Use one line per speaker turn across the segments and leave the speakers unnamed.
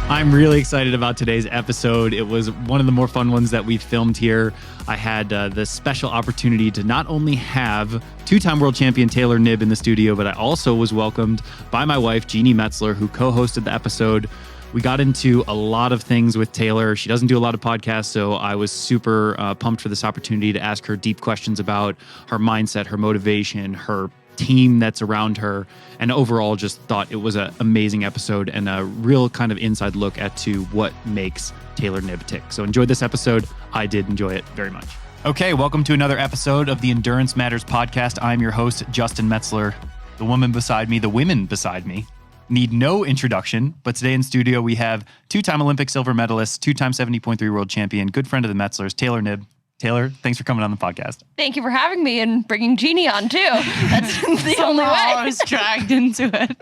I'm really excited about today's episode. It was one of the more fun ones that we've filmed here. I had the special opportunity to not only have two-time world champion Taylor Knibb in the studio, but I also was welcomed by my wife, Jeanni Metzler, who co-hosted the episode. We got into a lot of things with Taylor. She doesn't do a lot of podcasts, so I was super pumped for this opportunity to ask her deep questions about her mindset, her motivation, her team that's around her, and overall just thought it was an amazing episode and a real kind of inside look at to what makes Taylor Knibb tick. So enjoy this episode. I did enjoy it very much. Okay, welcome to another episode of the Endurance Matters podcast. I'm your host, Justin Metzler. The woman beside me, the women beside me, need no introduction, but today in studio we have two-time Olympic silver medalist, two-time 70.3 world champion, good friend of the Metzlers, Taylor Knibb. Taylor, thanks for coming on the podcast.
Thank you for having me and bringing Jeanni on too. That's the only way.
I was dragged into it.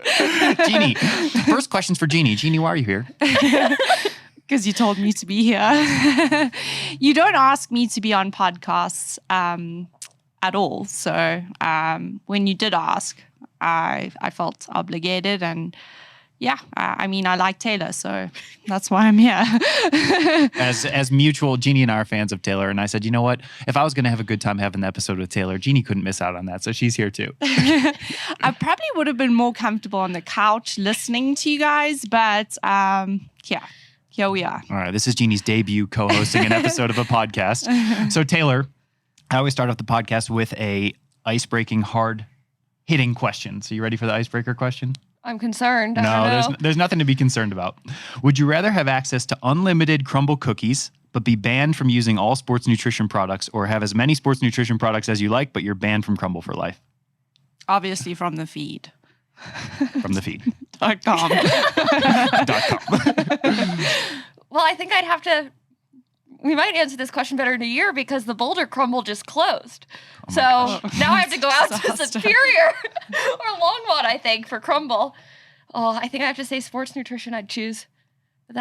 Jeanni, first question's for Jeanni. Jeanni, why are you here?
Because you told me to be here. You don't ask me to be on podcasts at all. So when you did ask, I felt obligated, and yeah, I mean, I like Taylor, so that's why I'm here.
As mutual, Jeanni and I are fans of Taylor, and I said, you know what? If I was going to have a good time having the episode with Taylor, Jeanni couldn't miss out on that, so she's here too.
I probably would have been more comfortable on the couch listening to you guys, but yeah, here we are.
All right, this is Jeanni's debut co-hosting an episode of a podcast. So Taylor, I always start off the podcast with a ice-breaking, hard-hitting question. So you ready for the icebreaker question?
I'm concerned.
No, there's nothing to be concerned about. Would you rather have access to unlimited Crumble cookies, but be banned from using all sports nutrition products, or have as many sports nutrition products as you like, but you're banned from Crumble for life?
Obviously from the feed.
From the feed.
.com.
Well, I think I'd have to. We might answer this question better in a year because the Boulder Crumble just closed. So now I have to go out to Superior or Longmont, I think, for Crumble. Oh, I think I have to say sports nutrition I'd choose. But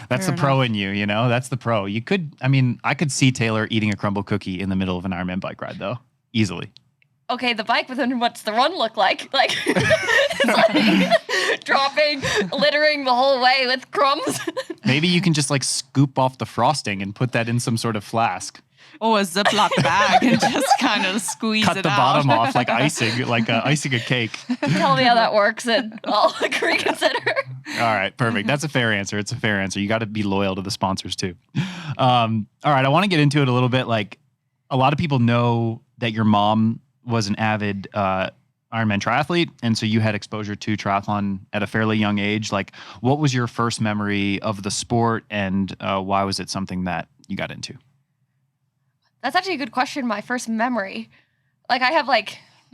that's the pro in you, you know? That's the pro. You could, I could see Taylor eating a Crumble cookie in the middle of an Ironman bike ride, though. Easily.
Okay, the bike, but then what's the run look like? Like, it's like dropping, littering the whole way with crumbs.
Maybe you can just like scoop off the frosting and put that in some sort of flask.
Or a Ziploc bag and just kind of squeeze
Cut
it
the
out.
bottom off like icing, icing a cake.
Tell me how that works and I'll reconsider.
All right, perfect. That's a fair answer. It's a fair answer. You got to be loyal to the sponsors too. All right, I want to get into it a little bit. Like, a lot of people know that your mom was an avid Ironman triathlete, and so you had exposure to triathlon at a fairly young age. Like, what was your first memory of the sport, and why was it something that you got into?
That's actually a good question. My first memory. Like, I have I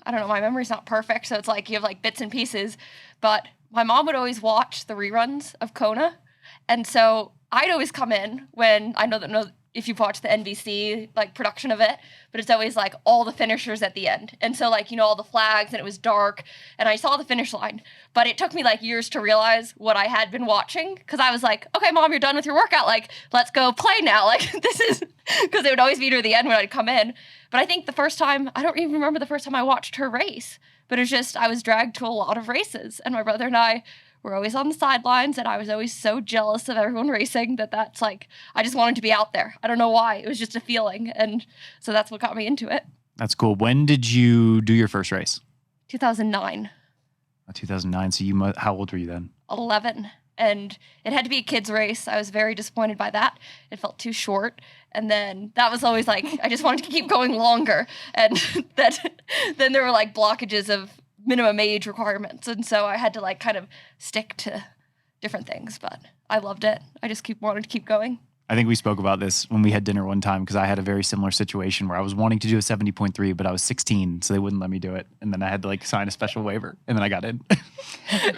don't know, my memory's not perfect, so it's like you have like bits and pieces, but my mom would always watch the reruns of Kona, and so I'd always come in when I know if you've watched the NBC like production of it, but it's always like all the finishers at the end. And so like, all the flags, and it was dark and I saw the finish line, but it took me like years to realize what I had been watching. Cause I was like, okay, Mom, you're done with your workout. Like, let's go play now. Like this is, cause it would always be near the end when I'd come in. But I think the first time, I don't even remember the first time I watched her race, but it's just, I was dragged to a lot of races, and my brother and I were always on the sidelines, and I was always so jealous of everyone racing that's like, I just wanted to be out there. I don't know why. It was just a feeling. And so that's what got me into it.
That's cool. When did you do your first race?
2009.
2009. So how old were you then?
11. And it had to be a kid's race. I was very disappointed by that. It felt too short. And then that was always like, I just wanted to keep going longer. And then there were like blockages of minimum age requirements, and so I had to like kind of stick to different things, but I loved it. I just wanted to keep going.
I think we spoke about this when we had dinner one time, because I had a very similar situation where I was wanting to do a 70.3, but I was 16, so they wouldn't let me do it, and then I had to like sign a special waiver, and then I got in.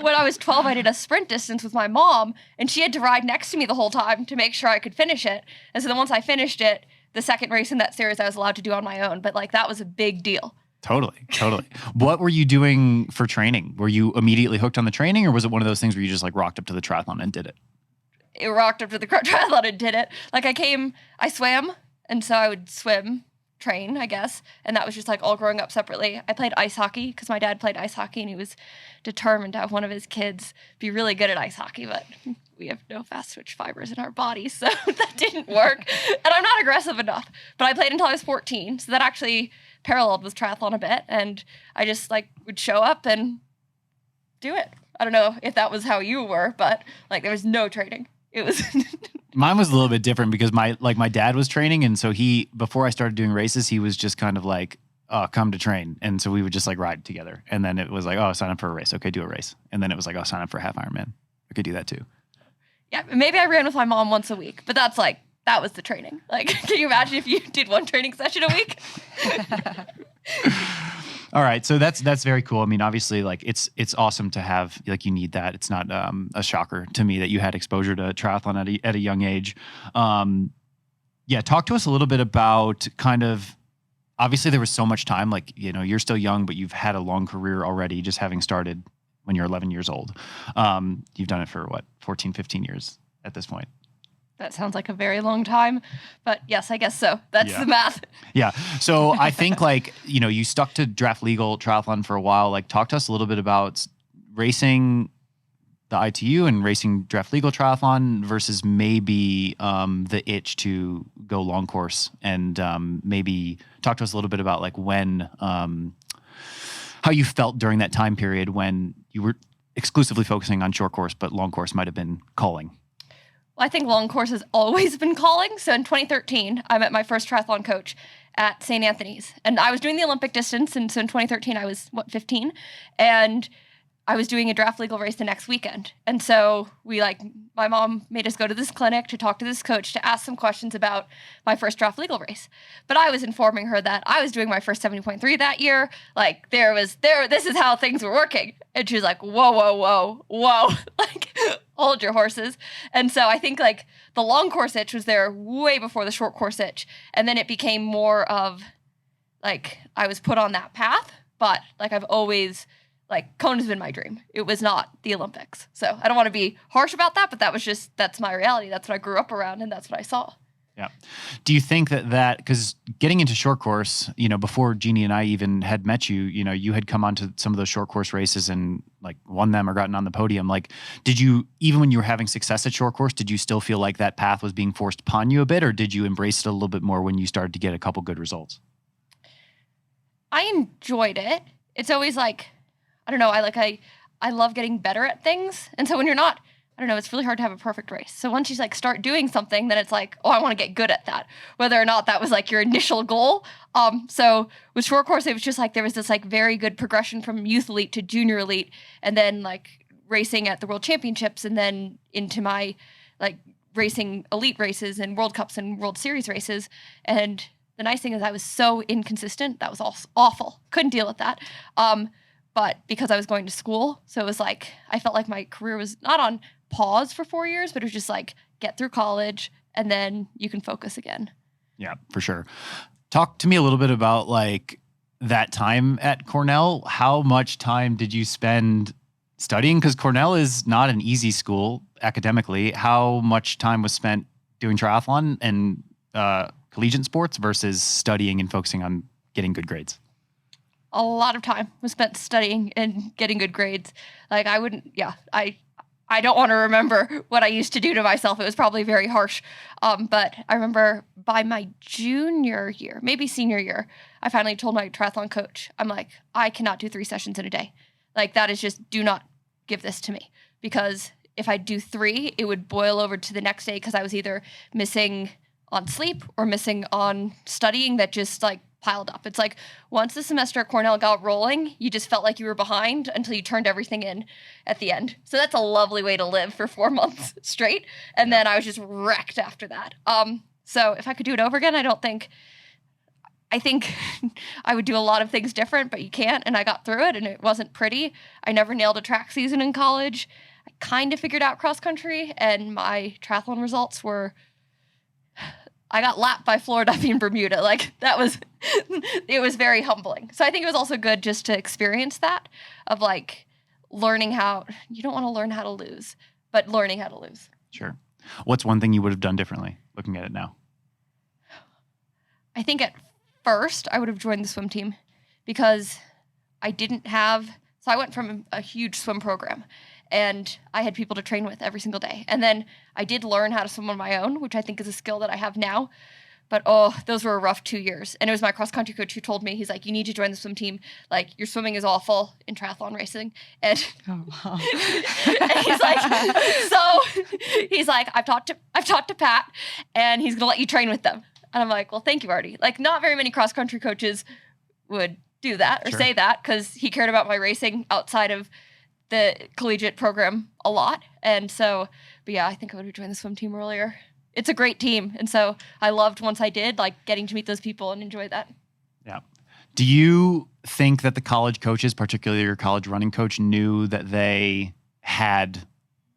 When I was 12, I did a sprint distance with my mom, and she had to ride next to me the whole time to make sure I could finish it. And so then once I finished it, the second race in that series I was allowed to do on my own, but like that was a big deal.
Totally. What were you doing for training? Were you immediately hooked on the training, or was it one of those things where you just like rocked up to the triathlon and did it?
It rocked up to the triathlon and did it. Like I swam, and so I would swim, train, I guess, and that was just like all growing up separately. I played ice hockey because my dad played ice hockey, and he was determined to have one of his kids be really good at ice hockey, but we have no fast twitch fibers in our bodies, so that didn't work. And I'm not aggressive enough. But I played until I was 14, so that actually paralleled with triathlon a bit. And I just like would show up and do it. I don't know if that was how you were, but like there was no training. It was
Mine was a little bit different because my dad was training, and so before I started doing races, he was just kind of like, come to train. And so we would just like ride together. And then it was like, oh, sign up for a race. Okay, do a race. And then it was like, oh, sign up for a half Ironman. Okay, do that too. Yeah,
maybe I ran with my mom once a week, but that was the training. Like, can you imagine if you did one training session a week?
All right. So that's very cool. I mean, obviously, like it's awesome to have, like, you need that. It's not a shocker to me that you had exposure to triathlon at a young age. Talk to us a little bit about kind of, obviously there was so much time, like, you know, you're still young, but you've had a long career already, just having started when you're 11 years old. You've done it for 14, 15 years at this point.
That sounds like a very long time, but yes, I guess so. That's the math.
Yeah. So I think, like, you know, you stuck to draft legal triathlon for a while. Like, talk to us a little bit about racing the ITU and racing draft legal triathlon versus maybe the itch to go long course, and maybe talk to us a little bit about like when, how you felt during that time period when you were exclusively focusing on short course, but long course might have been calling.
Well, I think long course has always been calling. So in 2013, I met my first triathlon coach at St. Anthony's, and I was doing the Olympic distance. And so in 2013, I was 15, and I was doing a draft legal race the next weekend. And so my mom made us go to this clinic to talk to this coach to ask some questions about my first draft legal race. But I was informing her that I was doing my first 70.3 that year. Like this is how things were working. And she was like, whoa, like, hold your horses. And so I think like the long course itch was there way before the short course itch. And then it became more of like, I was put on that path, but like I've always, like, Kona's been my dream. It was not the Olympics. So I don't want to be harsh about that, but that's my reality. That's what I grew up around, and that's what I saw.
Yeah. Do you think that because getting into short course, you know, before Jeanni and I even had met you, you know, you had come onto some of those short course races and like won them or gotten on the podium. Like, did you, even when you were having success at short course, did you still feel like that path was being forced upon you a bit, or did you embrace it a little bit more when you started to get a couple good results?
I enjoyed it. It's always like, I don't know, I love getting better at things. And so when you're not, I don't know, it's really hard to have a perfect race. So once you like start doing something, then it's like, oh, I want to get good at that, whether or not that was like your initial goal. So with short course, it was just like there was this like very good progression from youth elite to junior elite, and then like racing at the World Championships, and then into my like racing elite races and World Cups and World Series races. And the nice thing is I was so inconsistent. That was awful. Couldn't deal with that. But because I was going to school, so it was like, I felt like my career was not on pause for 4 years, but it was just like, get through college and then you can focus again.
Yeah, for sure. Talk to me a little bit about like that time at Cornell. How much time did you spend studying? Because Cornell is not an easy school academically. How much time was spent doing triathlon and collegiate sports versus studying and focusing on getting good grades?
A lot of time was spent studying and getting good grades. Like I don't want to remember what I used to do to myself. It was probably very harsh. But I remember by my junior year, maybe senior year, I finally told my triathlon coach, I'm like, I cannot do 3 sessions in a day. Like that is just, do not give this to me. Because if I do 3, it would boil over to the next day because I was either missing on sleep or missing on studying that just like piled up. It's like once the semester at Cornell got rolling, you just felt like you were behind until you turned everything in at the end. So that's a lovely way to live for 4 months straight. And then I was just wrecked after that. So if I could do it over again, I think I would do a lot of things different, but you can't. And I got through it and it wasn't pretty. I never nailed a track season in college. I kind of figured out cross country, and my triathlon results were, I got lapped by Florida in Bermuda. Like that was, it was very humbling. So I think it was also good just to experience that of like learning how, you don't want to learn how to lose, but learning how to lose.
Sure. What's one thing you would have done differently looking at it now?
I think at first I would have joined the swim team because I didn't have, so I went from a huge swim program and I had people to train with every single day. And then I did learn how to swim on my own, which I think is a skill that I have now. But those were a rough 2 years. And it was my cross country coach who told me, he's like, you need to join the swim team. Like, your swimming is awful in triathlon racing. And,
Oh, wow.
and he's like, I've talked to Pat, and he's gonna let you train with them. And I'm like, well, thank you, Artie. Like, not very many cross country coaches would do that or say that, because he cared about my racing outside of the collegiate program a lot. And so, but yeah, I think I would have joined the swim team earlier. It's a great team. And so I loved, once I did, like, getting to meet those people and enjoy that.
Yeah. Do you think that the college coaches, particularly your college running coach, knew that they had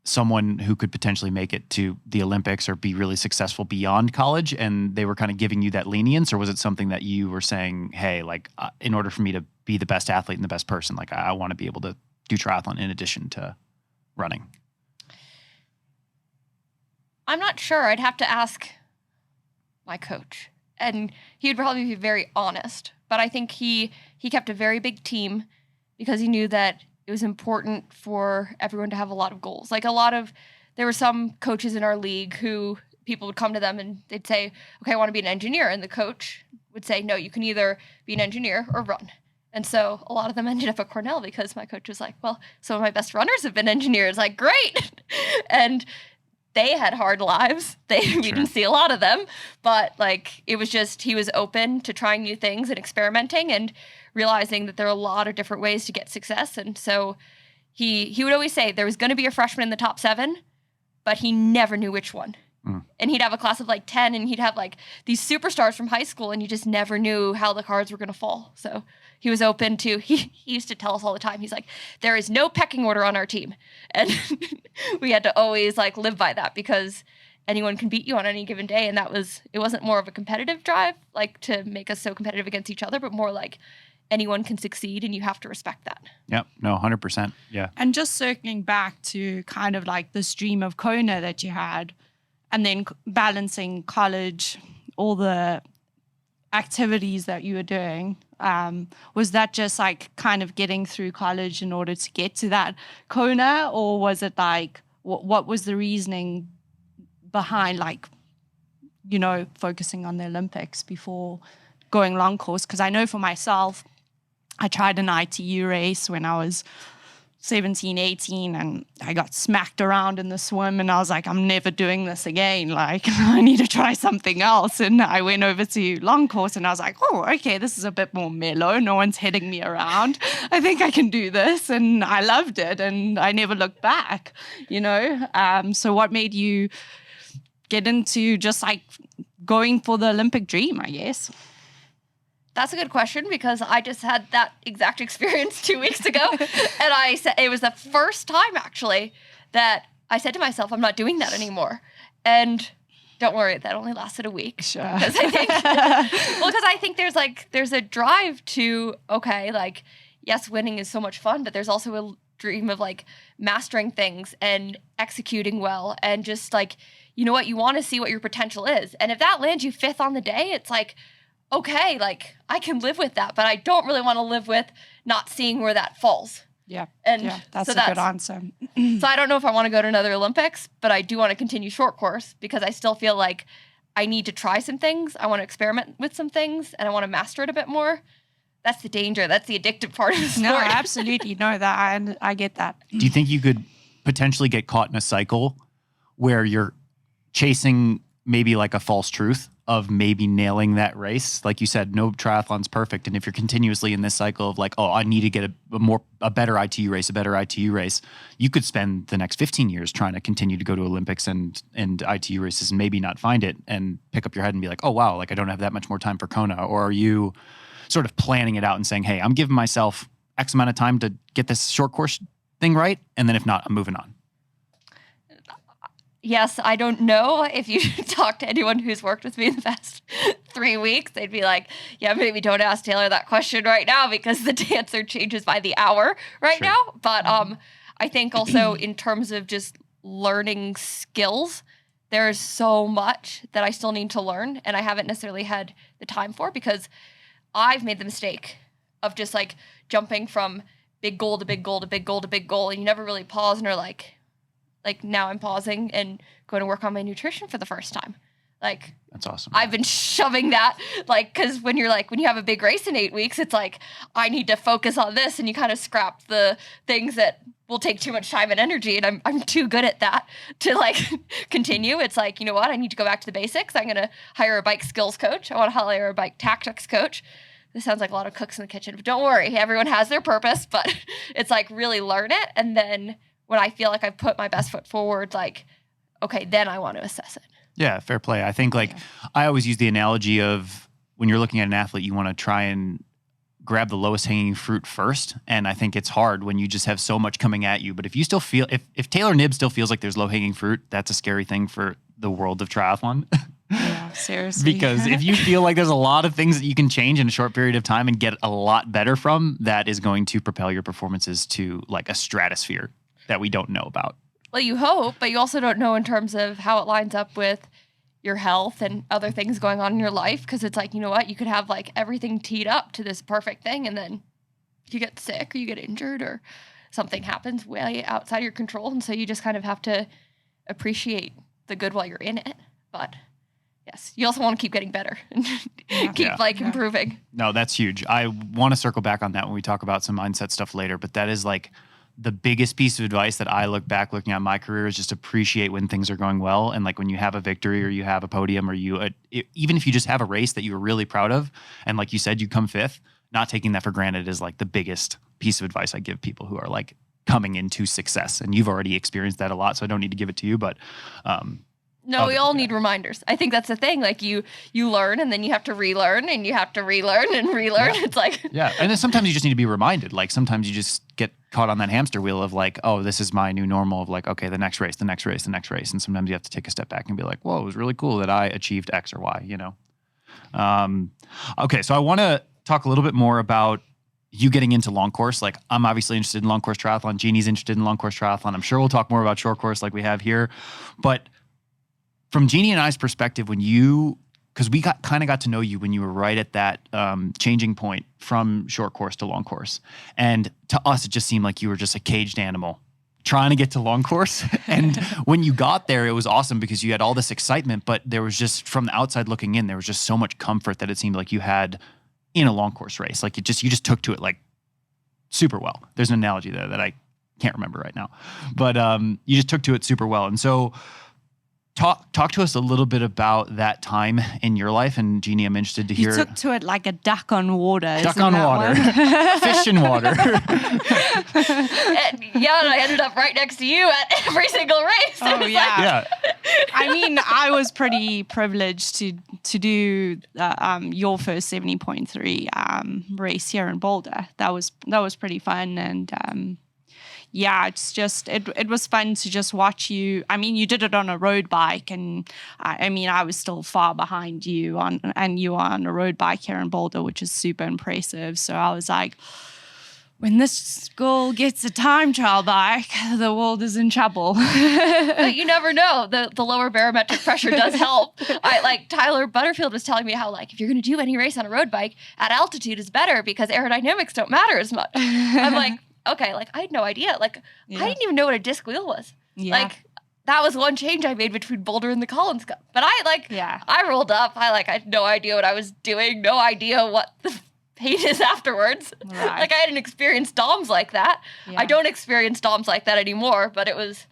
someone who could potentially make it to the Olympics or be really successful beyond college, and they were kind of giving you that lenience? Or was it something that you were saying, hey, like, in order for me to be the best athlete and the best person, like, I want to be able to do triathlon in addition to running?
I'm not sure. I'd have to ask my coach, and he would probably be very honest. But I think he kept a very big team because he knew that it was important for everyone to have a lot of goals. Like, there were some coaches in our league who people would come to them and they'd say, okay, I want to be an engineer. And the coach would say, no, you can either be an engineer or run. And so a lot of them ended up at Cornell because my coach was like, well, some of my best runners have been engineers. Like, great. And they had hard lives. We didn't see a lot of them, but like, it was just, he was open to trying new things and experimenting and realizing that there are a lot of different ways to get success. And so he would always say there was going to be a freshman in the top 7, but he never knew which one. And he'd have a class of like 10, and he'd have like these superstars from high school, and you just never knew how the cards were going to fall. So he was open to, he used to tell us all the time, he's like, there is no pecking order on our team. And we had to always like live by that, because anyone can beat you on any given day. And it wasn't more of a competitive drive, like to make us so competitive against each other, but more like anyone can succeed and you have to respect that.
Yep. No, 100%. Yeah.
And just circling back to kind of like this dream of Kona that you had, and then balancing college, all the activities that you were doing, was that just like kind of getting through college in order to get to that Kona? Or was it like, what was the reasoning behind, like, you know, focusing on the Olympics before going long course? Because I know for myself, I tried an ITU race when I was 17, 18, and I got smacked around in the swim, and I was like, I'm never doing this again. Like, I need to try something else. And I went over to long course, and I was like, oh, okay, this is a bit more mellow. No one's hitting me around. I think I can do this. And I loved it, and I never looked back, you know? So what made you get into just like going for the Olympic dream, I guess?
That's a good question, because I just had that exact experience 2 weeks ago. And I said, it was the first time actually that I said to myself, I'm not doing that anymore. And don't worry, that only lasted a week.
Sure.
Because I think there's a drive to, okay, like, yes, winning is so much fun, but there's also a dream of like mastering things and executing well. And just like, you know what, you want to see what your potential is. And if that lands you 5th on the day, it's like, okay, like, I can live with that, but I don't really want to live with not seeing where that falls.
Yeah.
And
yeah, that's
so
a good answer.
So I don't know if I want to go to another Olympics, but I do want to continue short course, because I still feel like I need to try some things. I want to experiment with some things, and I want to master it a bit more. That's the danger. That's the addictive part of the sport.
No, absolutely. No, that I get that.
Do you think you could potentially get caught in a cycle where you're chasing maybe like a false truth of maybe nailing that race? Like you said, no triathlon's perfect. And if you're continuously in this cycle of like, oh, I need to get a better ITU race, you could spend the next 15 years trying to continue to go to Olympics and ITU races and maybe not find it, and pick up your head and be like, oh, wow, like I don't have that much more time for Kona. Or are you sort of planning it out and saying, hey, I'm giving myself X amount of time to get this short course thing right, and then if not, I'm moving on?
Yes, I don't know. If you talk to anyone who's worked with me in the past 3 weeks, they'd be like, yeah, maybe don't ask Taylor that question right now, because the answer changes by the hour right now. But I think also in terms of just learning skills, there is so much that I still need to learn, and I haven't necessarily had the time for, because I've made the mistake of just like jumping from big goal to big goal to big goal to big goal. And you never really pause and are like now I'm pausing and going to work on my nutrition for the first time. Like,
that's awesome.
I've been shoving that, like, because when you have a big race in 8 weeks, it's like, I need to focus on this. And you kind of scrap the things that will take too much time and energy. And I'm too good at that to like continue. It's like, you know what? I need to go back to the basics. I'm going to hire a bike skills coach. I want to hire a bike tactics coach. This sounds like a lot of cooks in the kitchen, but don't worry. Everyone has their purpose, but it's like really learn it. And then when I feel like I've put my best foot forward, like, okay, then I want to assess it.
Yeah, fair play. I think I always use the analogy of when you're looking at an athlete, you want to try and grab the lowest hanging fruit first. And I think it's hard when you just have so much coming at you. But if you still feel, if Taylor Knibb still feels like there's low hanging fruit, that's a scary thing for the world of triathlon.
Yeah, seriously.
Because if you feel like there's a lot of things that you can change in a short period of time and get a lot better from, that is going to propel your performances to like a stratosphere that we don't know about.
Well, you hope, but you also don't know in terms of how it lines up with your health and other things going on in your life. Because it's like, you know what? You could have like everything teed up to this perfect thing, and then you get sick or you get injured or something happens way outside your control. And so you just kind of have to appreciate the good while you're in it. But yes, you also want to keep getting better and keep improving.
No, that's huge. I want to circle back on that when we talk about some mindset stuff later, but that is like the biggest piece of advice that I look back looking at my career is just appreciate when things are going well. And like when you have a victory or you have a podium or even if you just have a race that you're really proud of, and like you said, you come fifth, not taking that for granted is like the biggest piece of advice I give people who are like coming into success. And you've already experienced that a lot, so I don't need to give it to you, but
no, we all need reminders. I think that's the thing. Like you learn and then you have to relearn and you have to relearn and relearn. Yeah. It's like
yeah. And then sometimes you just need to be reminded. Like sometimes you just get caught on that hamster wheel of like, oh, this is my new normal of like, okay, the next race. And sometimes you have to take a step back and be like, whoa, it was really cool that I achieved X or Y, you know? Okay. So I want to talk a little bit more about you getting into long course. Like I'm obviously interested in long course triathlon. Jeanni's interested in long course triathlon. I'm sure we'll talk more about short course like we have here, but from Jeanni and I's perspective, because we got to know you when you were right at that changing point from short course to long course. And to us, it just seemed like you were just a caged animal trying to get to long course. And when you got there, it was awesome because you had all this excitement, but there was just, from the outside looking in, there was just so much comfort that it seemed like you had in a long course race. Like you just took to it like super well. There's an analogy there that I can't remember right now, but you just took to it super well. And so Talk to us a little bit about that time in your life, and Jeanni, I'm interested to hear.
You took to it like a duck on water.
Duck on water, fish in water.
And I ended up right next to you at every single race.
Oh yeah. I mean, I was pretty privileged to do your first 70.3 race here in Boulder. That was pretty fun, and yeah, it's just, it was fun to just watch you. I mean, you did it on a road bike, and I mean, I was still far behind you and you were on a road bike here in Boulder, which is super impressive. So I was like, when this girl gets a time trial bike, the world is in trouble.
But you never know. The lower barometric pressure does help. Tyler Butterfield was telling me how if you're going to do any race on a road bike, at altitude is better because aerodynamics don't matter as much. I'm like, okay, I had no idea. I didn't even know what a disc wheel was. Yeah. That was one change I made between Boulder and the Collins Cup. But I rolled up. I had no idea what I was doing, no idea what the pain is afterwards. Right. I hadn't experienced DOMs like that. Yeah. I don't experience DOMs like that anymore, but it was...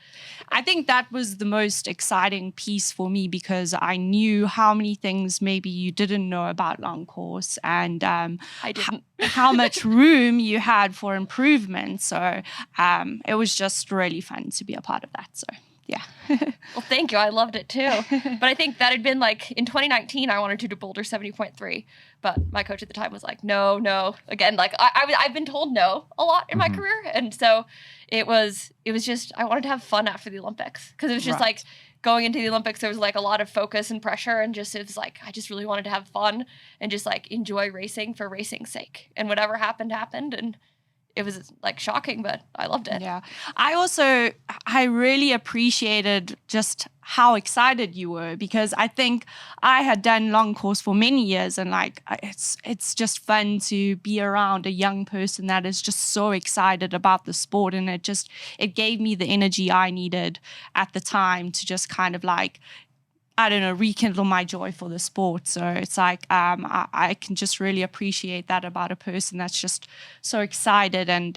I think that was the most exciting piece for me because I knew how many things maybe you didn't know about long course and
I didn't.
how much room you had for improvement. So it was just really fun to be a part of that. So yeah.
Well, thank you. I loved it too. But I think that had been in 2019, I wanted to do Boulder 70.3, but my coach at the time was like, no. Again, I've been told no a lot in my career. And so it was just, I wanted to have fun after the Olympics because it was just going into the Olympics, there was a lot of focus and pressure and just, it was I just really wanted to have fun and just enjoy racing for racing's sake. And whatever happened. And it was like shocking, but I loved it.
Yeah. I really appreciated just how excited you were, because I think I had done long course for many years, and like it's just fun to be around a young person that is just so excited about the sport, and it gave me the energy I needed at the time to just kind of like, I don't know, rekindle my joy for the sport. So it's like I can just really appreciate that about a person that's just so excited and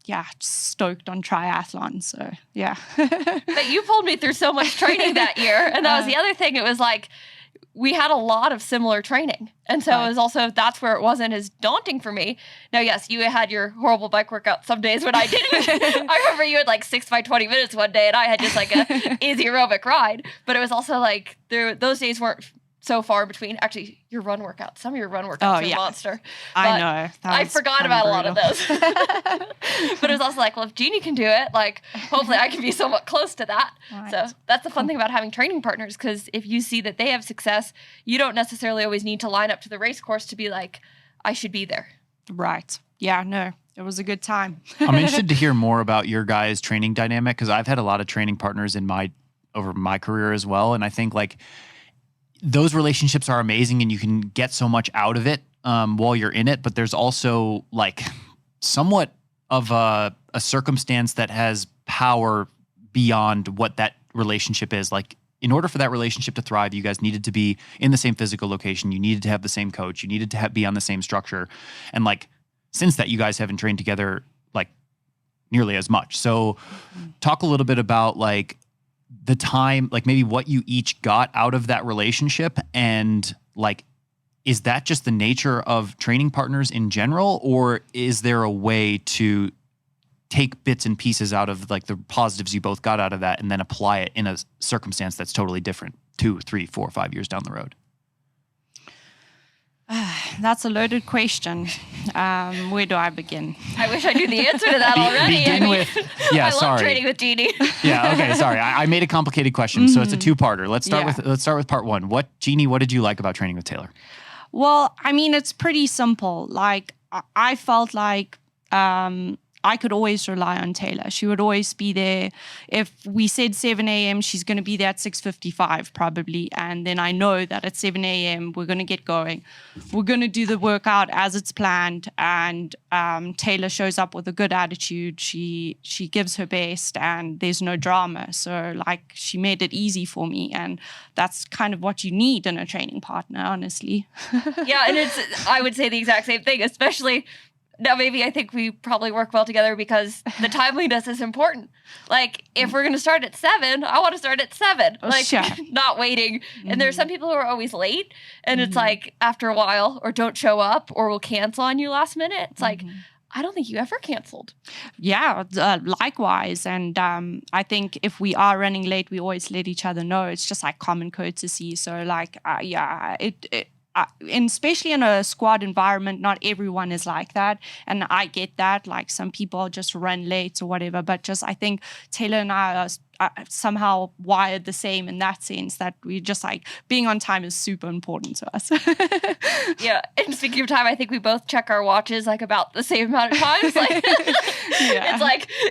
just stoked on triathlon. So yeah.
But you pulled me through so much training that year, and that was the other thing. It was like we had a lot of similar training, and so it was also, that's where it wasn't as daunting for me. Now, yes, you had your horrible bike workout some days when I didn't. I remember you had like 6 by 20 minutes one day, and I had just like a easy aerobic ride. But it was also like those days weren't so far between. Actually, your run workouts, some of your run workouts are monster.
I know.
I forgot about a lot of those. But it was also like, well, if Jeanni can do it, like hopefully I can be somewhat close to that. Right. So that's the fun thing about having training partners, because if you see that they have success, you don't necessarily always need to line up to the race course to be like, I should be there.
Right. Yeah, no, it was a good time.
I'm interested to hear more about your guys' training dynamic, because I've had a lot of training partners over my career as well. And I think like those relationships are amazing, and you can get so much out of it while you're in it. But there's also like somewhat of a circumstance that has power beyond what that relationship is. Like, in order for that relationship to thrive, you guys needed to be in the same physical location. You needed to have the same coach. You needed to be on the same structure. And like, since that, you guys haven't trained together like nearly as much. So talk a little bit about like the time, like maybe what you each got out of that relationship, and like, is that just the nature of training partners in general, or is there a way to take bits and pieces out of like the positives you both got out of that and then apply it in a circumstance that's totally different 2, 3, 4, 5 years down the road?
That's a loaded question. Where do I begin?
I wish I knew the answer to that already. I love training with Jeanni.
Yeah. Okay. Sorry, I made a complicated question, so it's a two-parter. Let's start with part one. Jeanni, what did you like about training with Taylor?
Well, I mean, it's pretty simple. Like, I felt like I could always rely on Taylor. She would always be there. If we said 7 a.m., she's going to be there at 6:55 probably. And then I know that at 7 a.m., we're going to get going. We're going to do the workout as it's planned. And Taylor shows up with a good attitude. She gives her best, and there's no drama. So, like, she made it easy for me. And that's kind of what you need in a training partner, honestly.
Yeah, and I would say the exact same thing, especially... Now, maybe I think we probably work well together because the timeliness is important. Like, if we're going to start at 7, I want to start at 7. Like,
sure.
Not waiting. And there's some people who are always late, and it's like, after a while, or don't show up, or will cancel on you last minute. It's like, I don't think you ever canceled.
Yeah, likewise. And I think if we are running late, we always let each other know. It's just like common courtesy. So, like, and especially in a squad environment, not everyone is like that. And I get that. Like, some people just run late or whatever. But just, I think Taylor and I are somehow wired the same in that sense, that we just like being on time is super important to us.
Yeah. And speaking of time, I think we both check our watches like about the same amount of times. Like,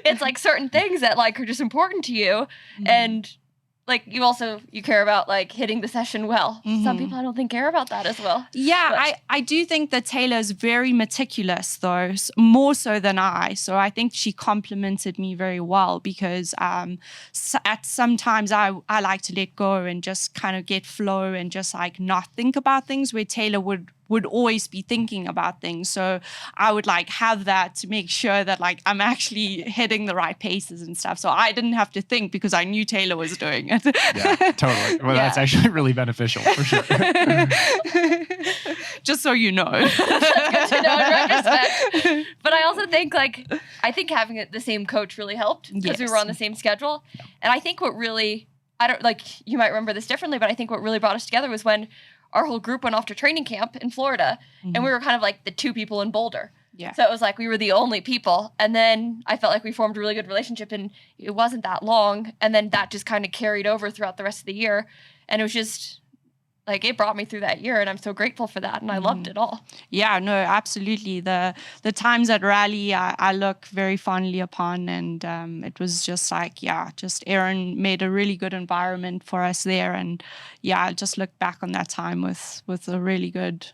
it's like certain things that like are just important to you. And like, you care about like hitting the session well. Some people I don't think care about that as well.
Yeah, I do think that Taylor is very meticulous, though, more so than I. So I think she complimented me very well, because at sometimes I like to let go and just kind of get flow and just like not think about things, where Taylor would always be thinking about things. So I would like have that to make sure that like I'm actually hitting the right paces and stuff. So I didn't have to think, because I knew Taylor was doing it.
Yeah, totally. Well, that's actually really beneficial for sure.
Just so you know.
That's good to know in retrospect. But I also think having the same coach really helped, because we were on the same schedule. And I think what really, you might remember this differently, but I think what really brought us together was when our whole group went off to training camp in Florida, and we were kind of like the 2 people in Boulder.
Yeah.
So it was like we were the only people. And then I felt like we formed a really good relationship, and it wasn't that long. And then that just kind of carried over throughout the rest of the year. And it was just, like it brought me through that year, and I'm so grateful for that, and I loved it all.
Yeah, no, absolutely. The times at rally I look very fondly upon, and it was just like, just Aaron made a really good environment for us there, and I just look back on that time with a really good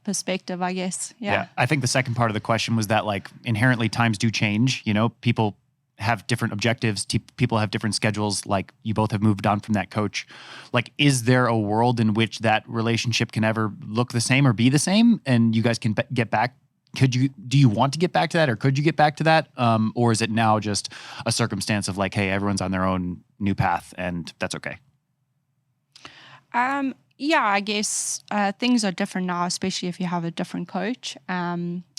perspective, I guess.
Yeah, I think the second part of the question was that like inherently times do change. You know, people have different objectives. People have different schedules. Like you both have moved on from that coach. Like, is there a world in which that relationship can ever look the same or be the same, and you guys can get back? Do you want to get back to that, or could you get back to that? Or is it now just a circumstance of like, hey, everyone's on their own new path, and that's okay?
I guess things are different now, especially if you have a different coach.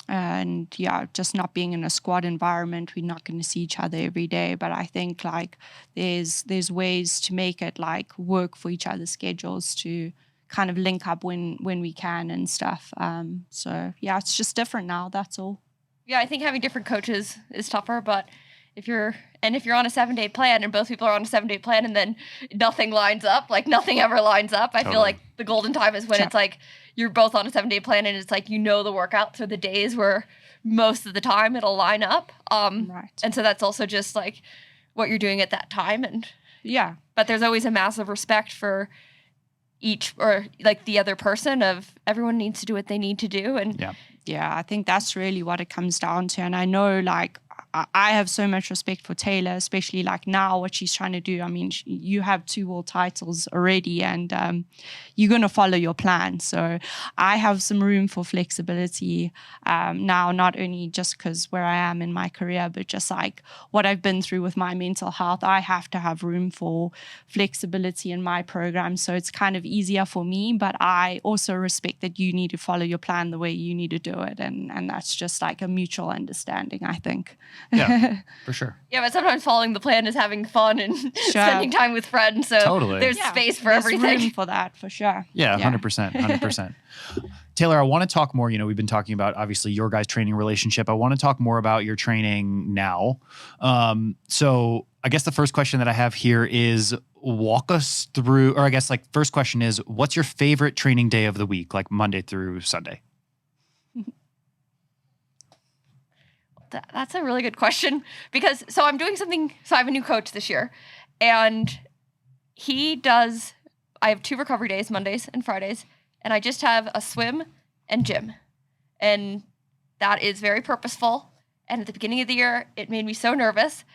And just not being in a squad environment, we're not going to see each other every day. But I think like there's ways to make it like work for each other's schedules to kind of link up when we can and stuff. So it's just different now. That's all.
Yeah, I think having different coaches is tougher, but if you're on a 7-day plan and both people are on a 7-day plan and then nothing lines up, like nothing ever lines up, I feel like the golden time is when it's like you're both on a 7-day plan and it's like, you know, the workouts are the days where most of the time it'll line up.
Right.
And so that's also just like what you're doing at that time. And but there's always a massive respect for each, or like the other person, of everyone needs to do what they need to do. And
I think that's really what it comes down to. And I know like I have so much respect for Taylor, especially like now what she's trying to do. I mean, you have 2 world titles already, and you're going to follow your plan. So I have some room for flexibility now, not only just because where I am in my career, but just like what I've been through with my mental health. I have to have room for flexibility in my program. So it's kind of easier for me, but I also respect that you need to follow your plan the way you need to do it. And that's just like a mutual understanding, I think.
Yeah, for sure.
Yeah, but sometimes following the plan is having fun and spending time with friends. So there's space for everything.
Room for that, for sure.
Yeah, 100%. 100%. Taylor, I want to talk more. You know, we've been talking about obviously your guys' training relationship. I want to talk more about your training now. So I guess the first question that I have here is walk us through, or I guess like first question is, what's your favorite training day of the week, like Monday through Sunday?
That's a really good question, because I'm doing something. So I have a new coach this year, and I have 2 recovery days, Mondays and Fridays, and I just have a swim and gym. And that is very purposeful. And at the beginning of the year, it made me so nervous.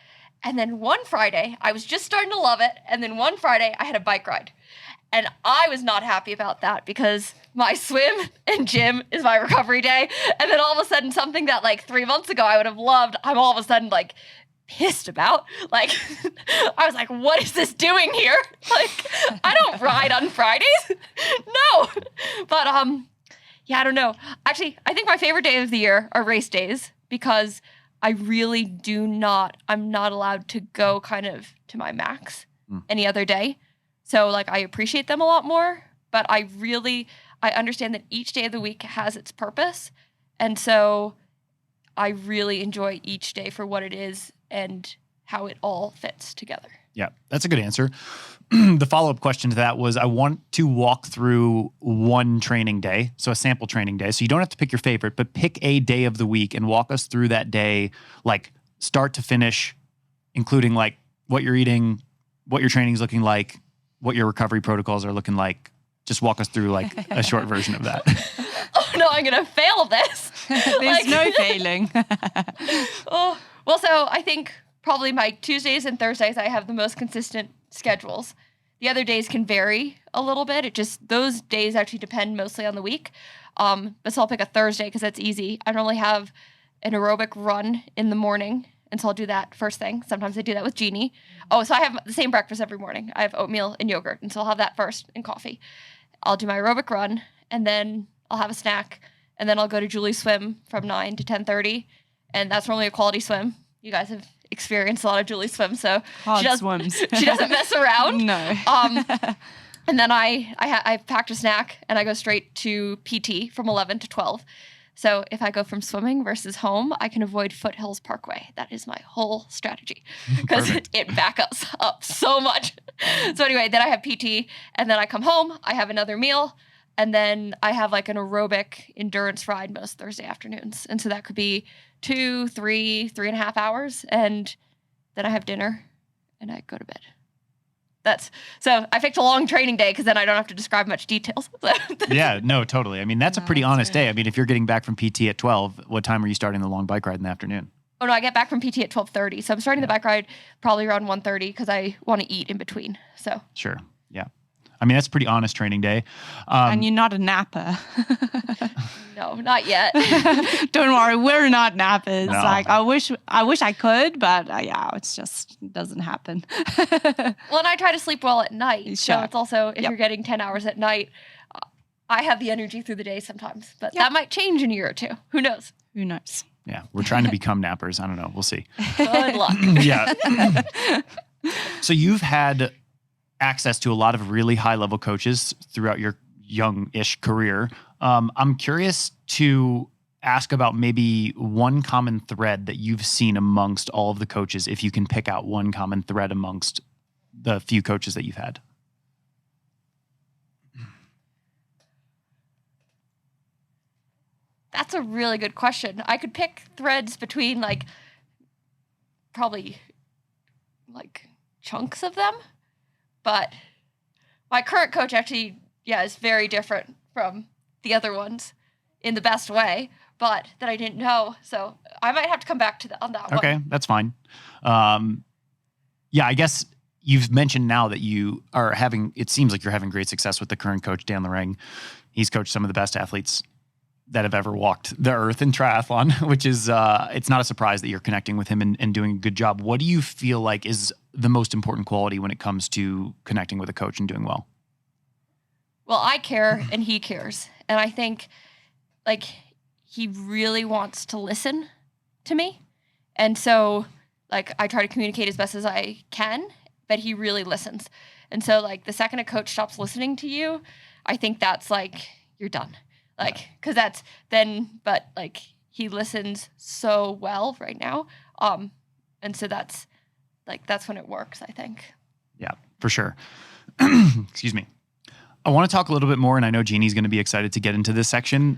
And then one Friday, I was just starting to love it. And then one Friday, I had a bike ride. And I was not happy about that, because my swim and gym is my recovery day. And then all of a sudden, something that like 3 months ago I would have loved, I'm all of a sudden like pissed about. Like, I was like, what is this doing here? Like, I don't ride on Fridays. No. But I don't know. Actually, I think my favorite day of the year are race days, because I really I'm not allowed to go kind of to my max any other day. So like I appreciate them a lot more, but I understand that each day of the week has its purpose. And so I really enjoy each day for what it is and how it all fits together.
Yeah, that's a good answer. The follow-up question to that was, I want to walk through one training day, so a sample training day. So you don't have to pick your favorite, but pick a day of the week and walk us through that day, like start to finish, including like what you're eating, what your training's looking like, what your recovery protocols are looking like. Just walk us through like a short version of that.
Oh no, I'm going to fail this.
There's no failing.
Oh, well, so I think probably my Tuesdays and Thursdays, I have the most consistent schedules. The other days can vary a little bit. Those days actually depend mostly on the week. But so I'll pick a Thursday because that's easy. I normally have an aerobic run in the morning, and so I'll do that first thing. Sometimes I do that with Jeanni. Oh, so I have the same breakfast every morning. I have oatmeal and yogurt, and so I'll have that first and coffee. I'll do my aerobic run, and then I'll have a snack, and then I'll go to Julie's swim from 9 to 10:30, and that's normally a quality swim. You guys have experienced a lot of Julie's swim, so she doesn't mess around.
No.
And then I packed a snack, and I go straight to PT from 11 to 12. So if I go from swimming versus home, I can avoid Foothills Parkway. That is my whole strategy because it backs up so much. So anyway, then I have PT, and then I come home, I have another meal, and then I have like an aerobic endurance ride most Thursday afternoons. And so that could be 2, 3, 3.5 hours. And then I have dinner and I go to bed. So I picked a long training day because then I don't have to describe much details.
Yeah, no, totally. I mean, that's a pretty honest day. I mean, if you're getting back from PT at 12, what time are you starting the long bike ride in the afternoon?
Oh, no, I get back from PT at 12:30. So I'm starting the bike ride probably around 1:30 because I want to eat in between. So
Sure. Yeah. I mean, that's a pretty honest training day.
And you're not a napper.
No, not yet.
Don't worry, we're not nappers.
No.
Like I wish I could, but yeah, it's just it doesn't happen.
Well, and I try to sleep well at night.
Sure.
So it's also, if you're getting 10 hours at night, I have the energy through the day sometimes. But that might change in a year or two. Who knows?
Who knows?
Yeah. We're trying to become nappers. I don't know. We'll see.
Good luck.
Yeah. So you've had access to a lot of really high level coaches throughout your young-ish career. I'm curious to ask about maybe one common thread that you've seen amongst all of the coaches, if you can pick out one common thread amongst the few coaches that you've had.
That's a really good question. I could pick threads between probably chunks of them, but my current coach actually, is very different from the other ones in the best way, but that I didn't know. So I might have to come back to on that one.
Okay, that's fine. I guess you've mentioned now that you are it seems like you're having great success with the current coach, Dan Lorang. He's coached some of the best athletes that have ever walked the earth in triathlon, which is, it's not a surprise that you're connecting with him and doing a good job. What do you feel like is the most important quality when it comes to connecting with a coach and doing well?
Well, I care and he cares. And I think he really wants to listen to me. And so I try to communicate as best as I can, but he really listens. And so the second a coach stops listening to you, I think that's you're done. Cause he listens so well right now. And so that's when it works, I think.
Yeah, for sure. Excuse me. I want to talk a little bit more, and I know Jeanni's going to be excited to get into this section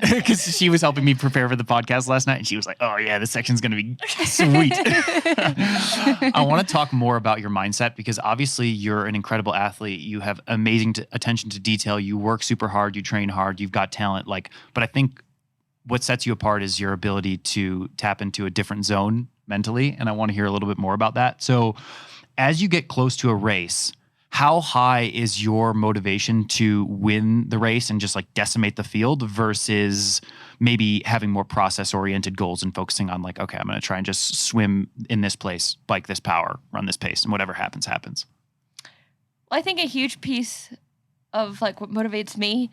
because she was helping me prepare for the podcast last night, and she was like, oh, yeah, this section's going to be sweet. I want to talk more about your mindset because obviously you're an incredible athlete. You have amazing attention to detail. You work super hard. You train hard. You've got talent. But I think what sets you apart is your ability to tap into a different zone mentally, and I want to hear a little bit more about that. So as you get close to a race, how high is your motivation to win the race and just decimate the field versus maybe having more process-oriented goals and focusing on okay, I'm going to try and just swim in this place, bike this power, run this pace, and whatever happens, happens?
Well, I think a huge piece of what motivates me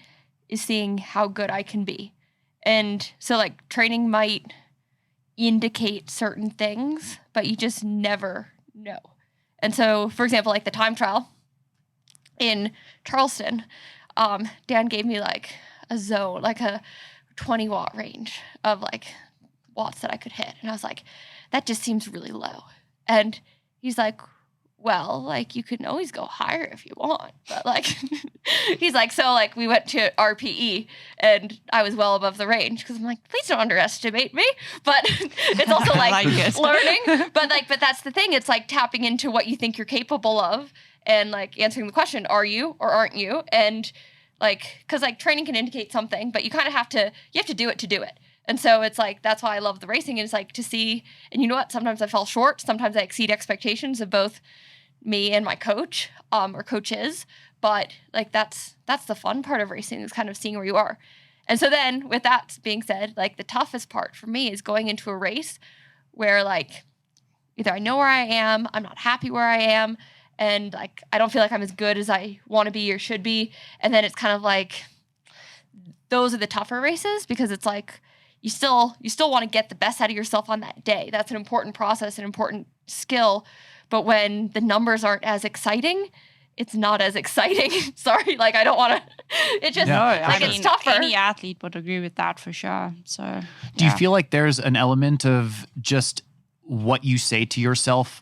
is seeing how good I can be. And so training might indicate certain things, but you just never know. And so, for example, the time trial in Charleston, Dan gave me a zone, a 20 watt range of watts that I could hit. And I was like, that just seems really low. And he's like, well, you can always go higher if you want. But he's like, so we went to RPE and I was well above the range because I'm like, please don't underestimate me. But it's also learning. But that's the thing. It's tapping into what you think you're capable of and answering the question, are you or aren't you? And because training can indicate something, but you kind of have to do it to do it. And so it's that's why I love the racing is to see, and you know what, sometimes I fall short, sometimes I exceed expectations of both me and my coach or coaches, but that's the fun part of racing is kind of seeing where you are. And so then with that being said, the toughest part for me is going into a race where either I know where I am, I'm not happy where I am, and I don't feel I'm as good as I want to be or should be. And then it's kind of those are the tougher races because it's you still want to get the best out of yourself on that day. That's an important process, an important skill. But when the numbers aren't as exciting, it's not as exciting. Sorry, like I don't want to. It just it's tougher.
Any athlete would agree with that for sure. So,
do you feel like there's an element of just what you say to yourself,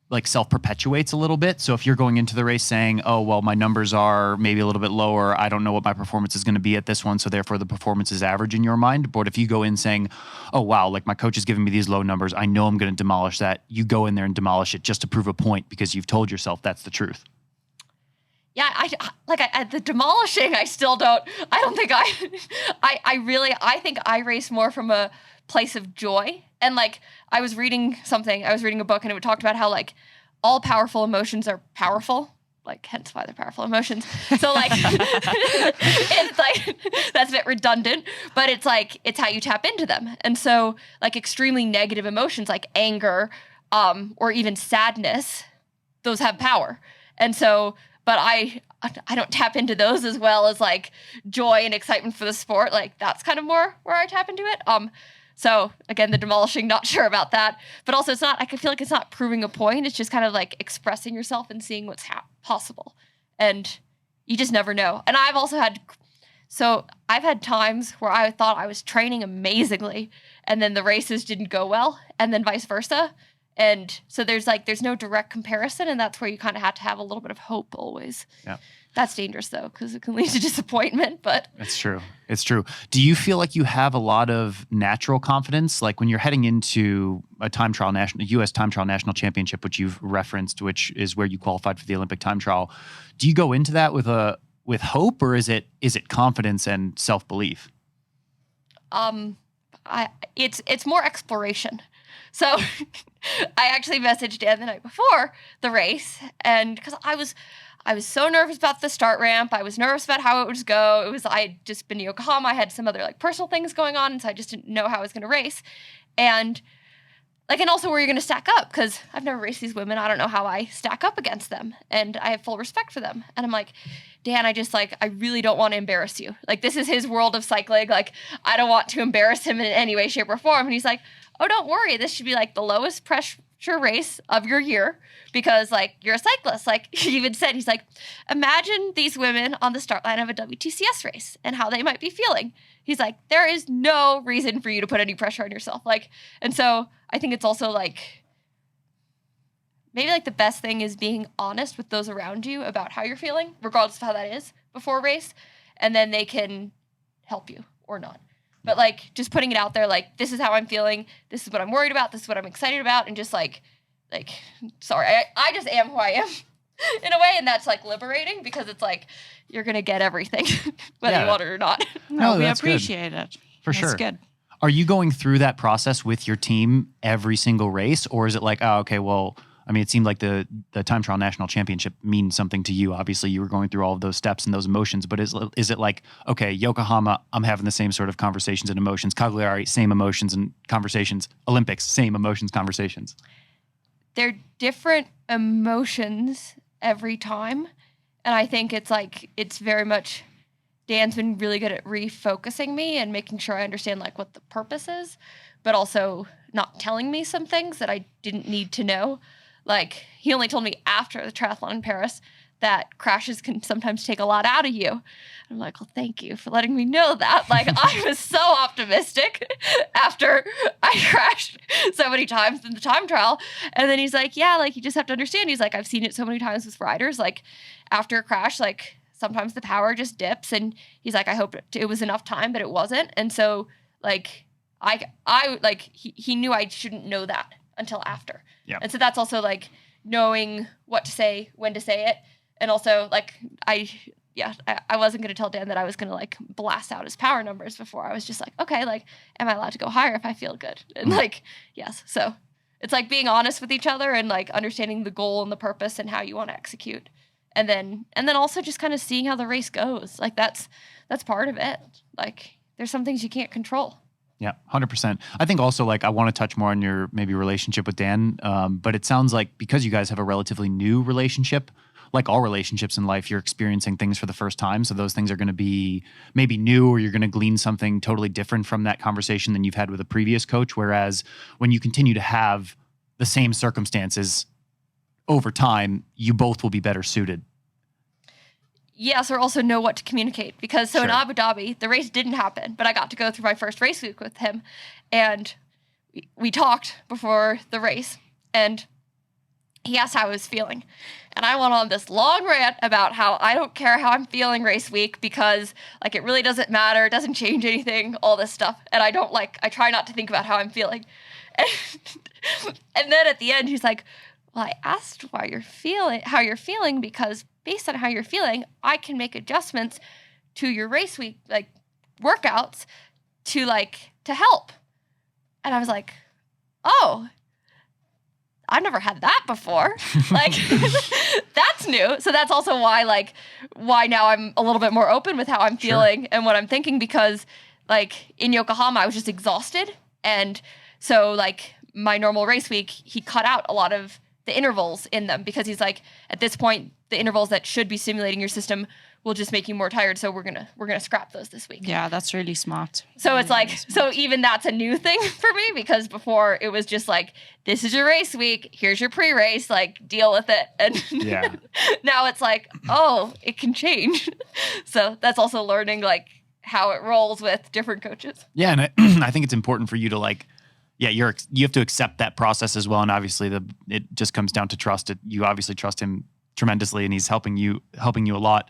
like self-perpetuates a little bit? So if you're going into the race saying, oh, well, my numbers are maybe a little bit lower, I don't know what my performance is going to be at this one, so therefore the performance is average in your mind. But if you go in saying, oh, wow, like my coach is giving me these low numbers, I know I'm going to demolish that. You go in there and demolish it just to prove a point because you've told yourself that's the truth.
Yeah, I the demolishing, I still don't, I don't think I think I race more from a place of joy. And like, I was reading a book and it talked about how like all powerful emotions are powerful, like hence why they're powerful emotions. So like, it's like, that's a bit redundant, but it's like, it's how you tap into them. And so like extremely negative emotions like anger, or even sadness, those have power. And so, but I don't tap into those as well as like joy and excitement for the sport. Like that's kind of more where I tap into it. So again, the demolishing, not sure about that, but also I feel like it's not proving a point. It's just kind of like expressing yourself and seeing what's possible. And you just never know. And I've also I've had times where I thought I was training amazingly and then the races didn't go well and then vice versa. And so there's no direct comparison, and that's where you kind of have to have a little bit of hope always.
Yeah.
That's dangerous though, because it can lead to disappointment, but.
It's true. It's true. Do you feel like you have a lot of natural confidence? Like when you're heading into a U.S. time trial national championship, which you've referenced, which is where you qualified for the Olympic time trial. Do you go into that with hope, or is it confidence and self-belief?
It's more exploration. So I actually messaged Dan the night before the race, and because I was so nervous about the start ramp. I was nervous about how it would go. I had just been to Yokohama. I had some other like personal things going on, and so I just didn't know how I was going to race. And also where you're going to stack up, because I've never raced these women. I don't know how I stack up against them, and I have full respect for them. And I'm like, Dan, I really don't want to embarrass you. Like, this is his world of cycling. Like, I don't want to embarrass him in any way, shape, or form. And he's like, oh, don't worry. This should be like the lowest pressure race of your year because like you're a cyclist. Like he even said, he's like, imagine these women on the start line of a WTCS race and how they might be feeling. He's like, there is no reason for you to put any pressure on yourself. Like, and so I think it's also like, maybe like the best thing is being honest with those around you about how you're feeling, regardless of how that is before a race. And then they can help you or not. But like just putting it out there, like, this is how I'm feeling. This is what I'm worried about. This is what I'm excited about. And just like, sorry, I just am who I am in a way. And that's like liberating because it's like, you're going to get everything, whether you want it or not.
No, we appreciate it.
For sure.
That's good.
Are you going through that process with your team every single race? Or is it like, oh, okay, well, I mean, it seemed like the time trial national championship means something to you. Obviously, you were going through all of those steps and those emotions. But is it like, okay, Yokohama, I'm having the same sort of conversations and emotions. Cagliari, same emotions and conversations. Olympics, same emotions, conversations.
They're different emotions every time. And I think it's very much, Dan's been really good at refocusing me and making sure I understand like what the purpose is, but also not telling me some things that I didn't need to know. Like, he only told me after the triathlon in Paris that crashes can sometimes take a lot out of you. I'm like, well, thank you for letting me know that. Like, I was so optimistic after I crashed so many times in the time trial. And then he's like, yeah, like, you just have to understand. He's like, I've seen it so many times with riders. Like, after a crash, like, sometimes the power just dips. And he's like, I hope it was enough time, but it wasn't. And so, like, he knew I shouldn't know that until after.
Yeah.
And so that's also like knowing what to say, when to say it. And also like, I wasn't going to tell Dan that I was going to like blast out his power numbers before. I was just like, okay, like, am I allowed to go higher if I feel good? And like, yes. So it's like being honest with each other and like understanding the goal and the purpose and how you want to execute. And then also just kind of seeing how the race goes. Like that's part of it. Like there's some things you can't control.
Yeah, 100%. I think also like I want to touch more on your maybe relationship with Dan, but it sounds like because you guys have a relatively new relationship, like all relationships in life, you're experiencing things for the first time. So those things are going to be maybe new, or you're going to glean something totally different from that conversation than you've had with a previous coach. Whereas when you continue to have the same circumstances over time, you both will be better suited.
Yes, or also know what to communicate. Because in
Sure.
Abu Dhabi, the race didn't happen, but I got to go through my first race week with him. And we talked before the race, and he asked how I was feeling. And I went on this long rant about how I don't care how I'm feeling race week because like it really doesn't matter, it doesn't change anything, all this stuff. And I try not to think about how I'm feeling. And then at the end, he's like, well, I asked how you're feeling because based on how you're feeling, I can make adjustments to your race week, like workouts to help. And I was like, oh, I've never had that before. Like, that's new. So that's also why now I'm a little bit more open with how I'm feeling and what I'm thinking, because like in Yokohama, I was just exhausted. And so like my normal race week, he cut out a lot of the intervals in them because he's like, at this point, the intervals that should be stimulating your system will just make you more tired. So we're gonna scrap those this week.
Yeah, that's really smart.
So it's like, so even that's a new thing for me, because before it was just like, this is your race week, here's your pre-race, like deal with it. And
Yeah.
now it's like, oh, it can change. So that's also learning like how it rolls with different coaches.
Yeah, and I think it's important for you to you have to accept that process as well. And obviously it just comes down to trust. You obviously trust him tremendously, and he's helping you a lot.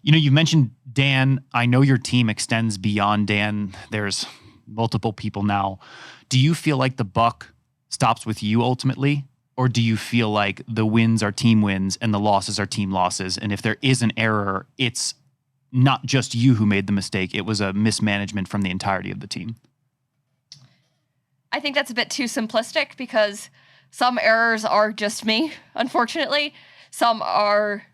You know, you mentioned Dan. I know your team extends beyond Dan. There's multiple people now. Do you feel like the buck stops with you ultimately? Or do you feel like the wins are team wins and the losses are team losses? And if there is an error, it's not just you who made the mistake. It was a mismanagement from the entirety of the team.
I think that's a bit too simplistic, because some errors are just me, unfortunately. Some are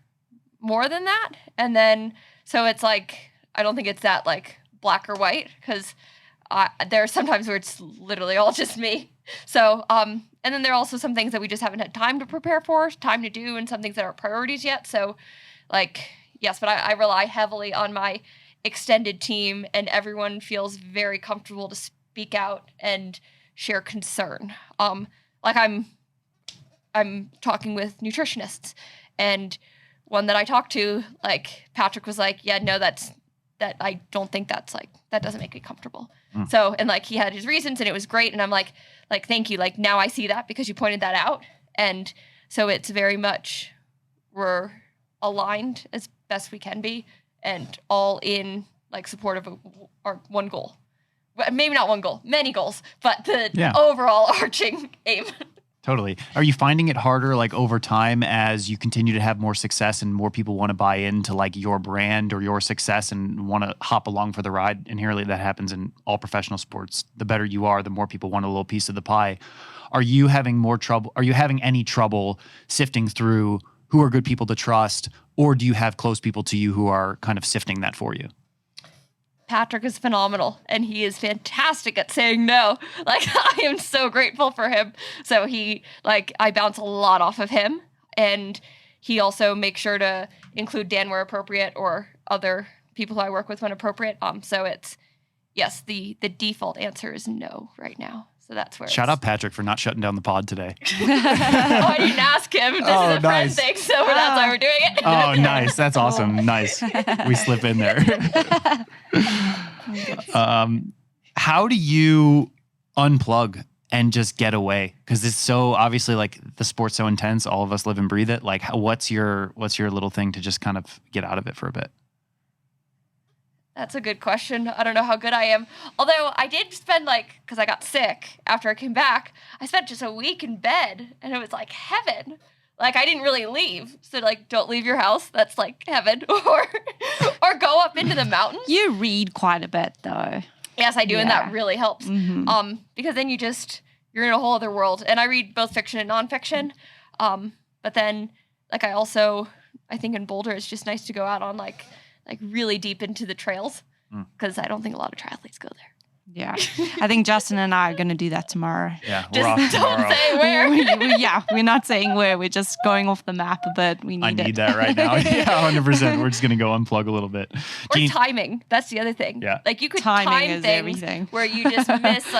more than that. And then, so it's like, I don't think it's that like black or white, because there are sometimes where it's literally all just me. So, and then there are also some things that we just haven't had time to prepare for, time to do, and some things that aren't priorities yet. So like, yes, but I rely heavily on my extended team, and everyone feels very comfortable to speak out and share concern. Like I'm talking with nutritionists, and one that I talked to, like Patrick was like, yeah, no, that I don't think that's like, that doesn't make me comfortable. So, and like he had his reasons and it was great. And I'm like, thank you. Like now I see that because you pointed that out. And so it's very much, we're aligned as best we can be and all in like support of our one goal. Maybe not one goal, many goals, but the overall arching aim.
Totally. Are you finding it harder like over time as you continue to have more success and more people want to buy into like your brand or your success and want to hop along for the ride? Inherently that happens in all professional sports. The better you are, the more people want a little piece of the pie. Are you having more trouble? Are you having any trouble sifting through who are good people to trust, or do you have close people to you who are kind of sifting that for you?
Patrick is phenomenal, and he is fantastic at saying no. Like, I am so grateful for him. So I bounce a lot off of him, and he also makes sure to include Dan where appropriate or other people who I work with when appropriate. So it's, yes, the default answer is no right now. So that's where
Shout out Patrick for not shutting down the pod today.
I didn't ask him. This is a friend thing, so that's why we're doing it.
Oh, nice. That's awesome. Nice. We slip in there. How do you unplug and just get away? Because it's so obviously like the sport's so intense. All of us live and breathe it. Like, what's your little thing to just kind of get out of it for a bit?
That's a good question. I don't know how good I am. Although I did spend because I got sick after I came back, I spent just a week in bed, and it was like heaven. Like I didn't really leave. So don't leave your house. That's like heaven. Or go up into the mountains.
You read quite a bit though.
Yes, I do, and that really helps.
Mm-hmm.
Because then you're in a whole other world. And I read both fiction and nonfiction. But then I think in Boulder it's just nice to go out on like really deep into the trails, because I don't think a lot of triathletes go there.
Yeah. I think Justin and I are going to do that tomorrow.
Yeah, we're off
Just
tomorrow.
don't say where.
We're not saying where. We're just going off the map a bit.
I need that right now. Yeah, 100%. We're just going to go unplug a little bit.
Or timing. That's the other thing.
Yeah.
Like you could
Timing
time
is
things
everything.
where you just miss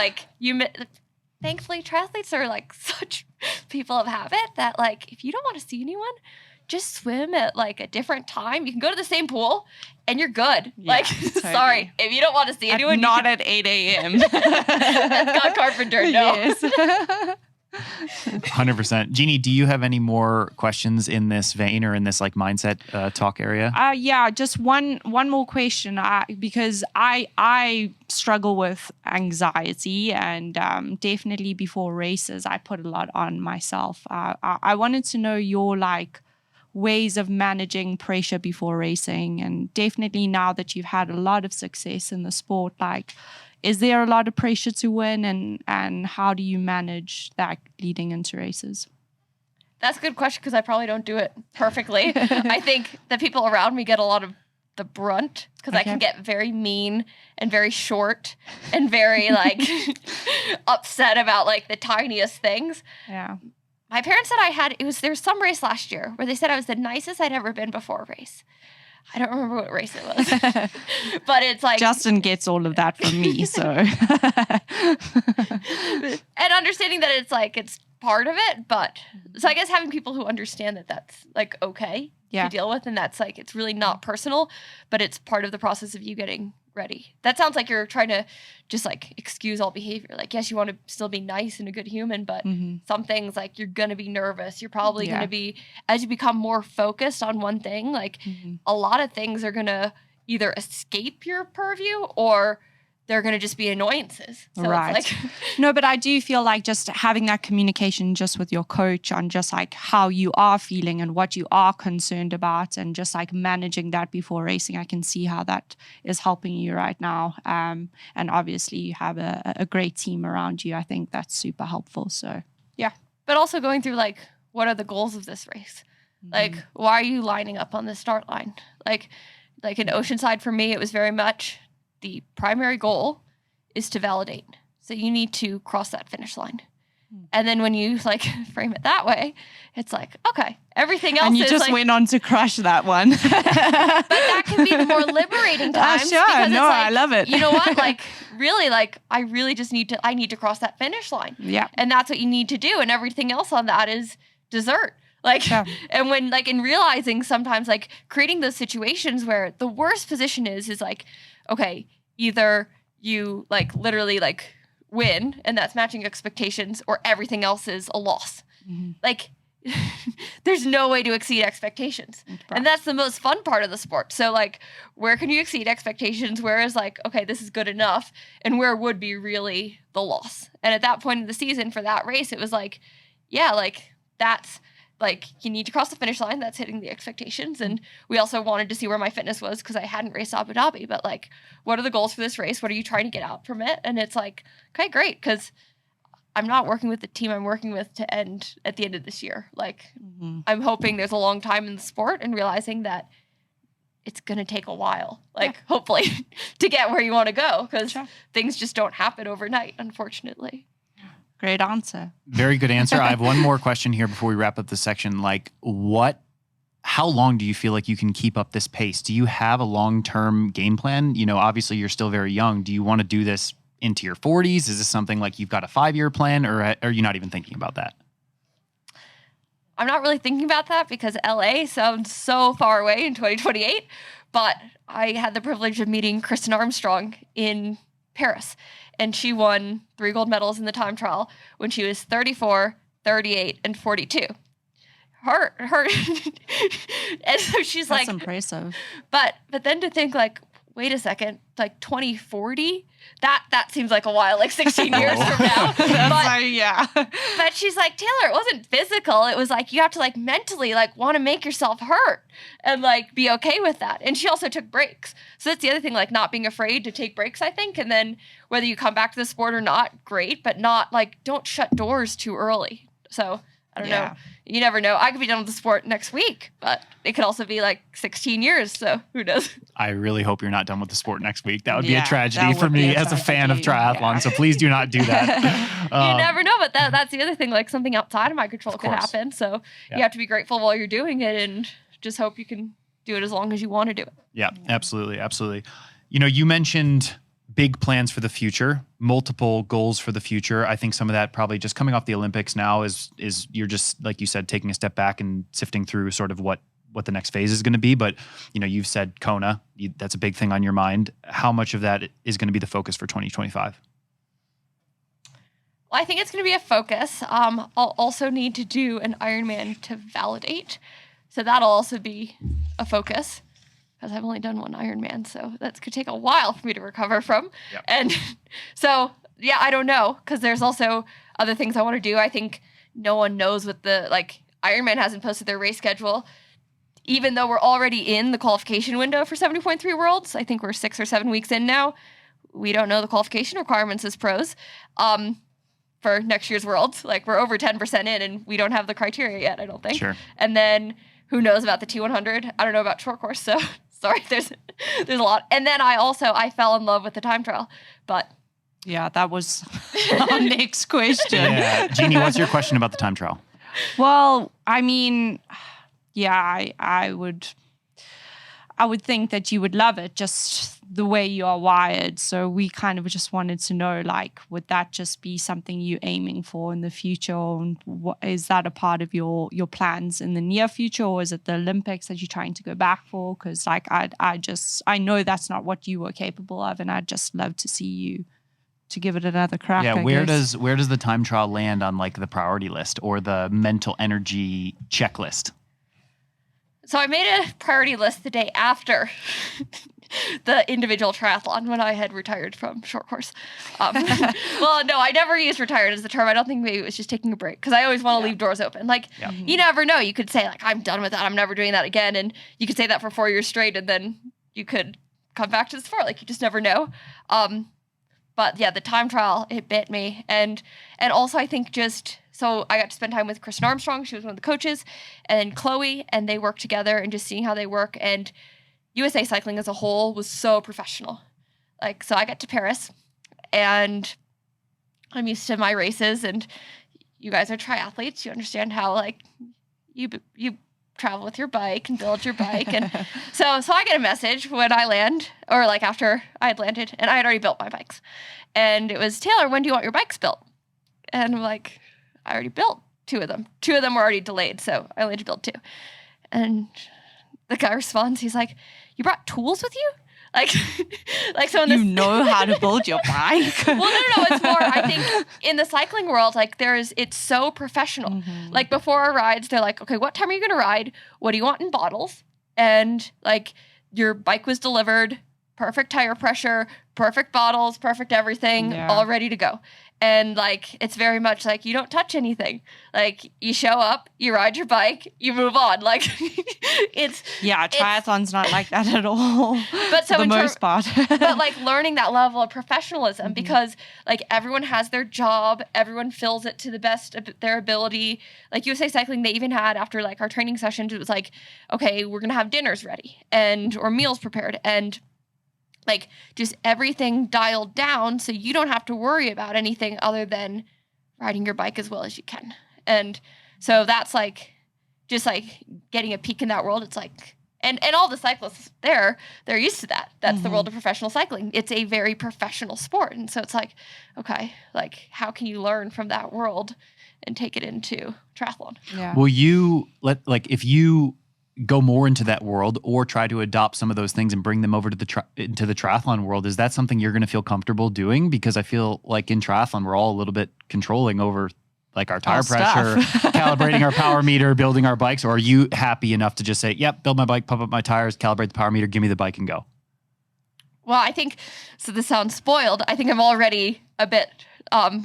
thankfully triathletes are like such people of habit that like, if you don't want to see anyone, just swim at like a different time. You can go to the same pool and you're good.
Yeah,
like,
totally.
Sorry, if you don't want to see anyone,
Not at 8 a.m.
That's Scott Carpenter. No.
Yes.
100%. Jeanni, do you have any more questions in this vein or in this like mindset talk area?
Yeah, just one more question. Because I struggle with anxiety, and definitely before races, I put a lot on myself. I wanted to know your like ways of managing pressure before racing, and definitely now that you've had a lot of success in the sport, like, is there a lot of pressure to win, and how do you manage that leading into races?
That's a good question because I probably don't do it perfectly. I think the people around me get a lot of the brunt because I can get very mean and very short and very like upset about like the tiniest things.
Yeah.
My parents said there was some race last year where they said I was the nicest I'd ever been before a race. I don't remember what race it was, but it's like
Justin gets all of that from me. So,
and understanding that it's part of it, but so I guess having people who understand that that's like okay to deal with, and that's like it's really not personal, but it's part of the process of you getting ready. That sounds like you're trying to just like excuse all behavior. Like, yes, you want to still be nice and a good human, but some things like you're going to be nervous. You're probably going to be, as you become more focused on one thing, like a lot of things are going to either escape your purview or they're going to just be annoyances. So
right.
It's like
no, but I do feel like just having that communication just with your coach on just like how you are feeling and what you are concerned about, and just like managing that before racing, I can see how that is helping you right now. And obviously you have a great team around you. I think that's super helpful. So, yeah.
But also going through like, what are the goals of this race? Like, why are you lining up on the start line? Like in Oceanside for me, it was very much the primary goal is to validate. So you need to cross that finish line. And then when you like frame it that way, it's like, okay, everything else
and you
is
just
like,
went on to crush that one.
but that can be the more liberating times.
Sure.
Because
No,
it's like,
I love it.
You know what? Like really, like I really just need to cross that finish line.
Yeah.
And that's what you need to do. And everything else on that is dessert. Like, and when like in realizing sometimes like creating those situations where the worst position is like, okay, either you like literally like win and that's matching expectations, or everything else is a loss. Like there's no way to exceed expectations. And that's the most fun part of the sport. So like, where can you exceed expectations? Where is like, okay, this is good enough, and where would be really the loss? And at that point in the season for that race, it was like, yeah, like that's like, you need to cross the finish line. That's hitting the expectations. And we also wanted to see where my fitness was because I hadn't raced Abu Dhabi. But like, what are the goals for this race? What are you trying to get out from it? And it's like, okay, great. Because I'm not working with the team I'm working with to end at the end of this year. Like, I'm hoping there's a long time in the sport and realizing that it's going to take a while, like, hopefully, to get where you want to go. Because things just don't happen overnight, unfortunately.
Great answer.
Very good answer. I have one more question here before we wrap up this section. Like, how long do you feel like you can keep up this pace? Do you have a long-term game plan? You know, obviously you're still very young. Do you want to do this into your 40s? Is this something like you've got a 5-year plan, or are you not even thinking about that?
I'm not really thinking about that because LA sounds so far away in 2028. But I had the privilege of meeting Kristen Armstrong in Paris, and she won 3 gold medals in the time trial when she was 34, 38, and 42. Her, and so she's
That's
like,
impressive.
But then to think like, wait a second, like 2040, that seems like a while, like 16 years from now. But she's like, Taylor, it wasn't physical. It was like, you have to like mentally like want to make yourself hurt and like be okay with that. And she also took breaks. So that's the other thing, like not being afraid to take breaks, I think. And then whether you come back to the sport or not, great, but not like, don't shut doors too early. So I don't know. You never know. I could be done with the sport next week, but it could also be like 16 years. So who knows?
I really hope you're not done with the sport next week. That would be a tragedy for me as a fan of triathlon. So please do not do that.
You never know, but that's the other thing. Like something outside of my control could happen. So you have to be grateful while you're doing it and just hope you can do it as long as you want to do it.
Yeah, absolutely. Absolutely. You know, you mentioned big plans for the future, multiple goals for the future. I think some of that probably just coming off the Olympics now is you're just, like you said, taking a step back and sifting through sort of what the next phase is going to be. But, you've said Kona, that's a big thing on your mind. How much of that is going to be the focus for 2025?
Well, I think it's going to be a focus. I'll also need to do an Ironman to validate. So that'll also be a focus, because I've only done one Ironman. So that could take a while for me to recover from.
Yep.
And so, yeah, I don't know, because there's also other things I want to do. I think no one knows what Ironman hasn't posted their race schedule. Even though we're already in the qualification window for 70.3 Worlds, I think we're 6 or 7 weeks in now. We don't know the qualification requirements as pros for next year's Worlds. We're over 10% in, and we don't have the criteria yet, I don't think.
Sure.
And then who knows about the T100? I don't know about short course, so sorry, there's a lot. And then I fell in love with the time trial, but...
Yeah, that was our next question.
Yeah. Jeanni, what's your question about the time trial?
Well, I mean... Yeah, I would think that you would love it, just the way you are wired. So we kind of just wanted to know, would that just be something you're aiming for in the future? And is that a part of your plans in the near future, or is it the Olympics that you're trying to go back for? Because I know that's not what you were capable of, and I'd just love to see you to give it another crack.
Yeah, where does the time trial land on the priority list or the mental energy checklist?
So I made a priority list the day after the individual triathlon when I had retired from short course. Well, no, I never used retired as the term. I don't think maybe it was just taking a break, because I always want to leave doors open. You never know. You could say, I'm done with that. I'm never doing that again. And you could say that for 4 years straight, and then you could come back to the sport. You just never know. But yeah, the time trial, it bit me. And also I think so I got to spend time with Kristen Armstrong. She was one of the coaches, and Chloe, and they work together, and just seeing how they work. And USA Cycling as a whole was so professional. So I got to Paris, and I'm used to my races, and you guys are triathletes. You understand how you travel with your bike and build your bike. And so I get a message when I land, or after I had landed, and I had already built my bikes. And it was, Taylor, when do you want your bikes built? And I'm like, I already built 2 of them. 2 of them were already delayed, so I only had to build 2. And the guy responds, he's like, you brought tools with you? So in
you know how to build your bike.
Well, no, it's more, I think in the cycling world, it's so professional.
Mm-hmm.
Before our rides, they're like, okay, what time are you going to ride? What do you want in bottles? And your bike was delivered, perfect tire pressure, perfect bottles, perfect everything, all ready to go. And it's very much you don't touch anything. You show up, you ride your bike, you move on.
Triathlon's not like that at all.
But so
for the most part.
But learning that level of professionalism, because everyone has their job, everyone fills it to the best of their ability. USA Cycling, they even had, after our training sessions, it was okay, we're gonna have dinners ready or meals prepared, and just everything dialed down, so you don't have to worry about anything other than riding your bike as well as you can. And so that's just getting a peek in that world. It's and all the cyclists they're used to that. That's the world of professional cycling. It's a very professional sport. And so it's okay, how can you learn from that world and take it into triathlon?
Yeah.
Will you if you go more into that world, or try to adopt some of those things and bring them over to into the triathlon world? Is that something you're going to feel comfortable doing? Because I feel in triathlon, we're all a little bit controlling over our tire pressure, calibrating our power meter, building our bikes. Or are you happy enough to just say, yep, build my bike, pump up my tires, calibrate the power meter, give me the bike and go?
Well, I think, so this sounds spoiled, I think I'm already a bit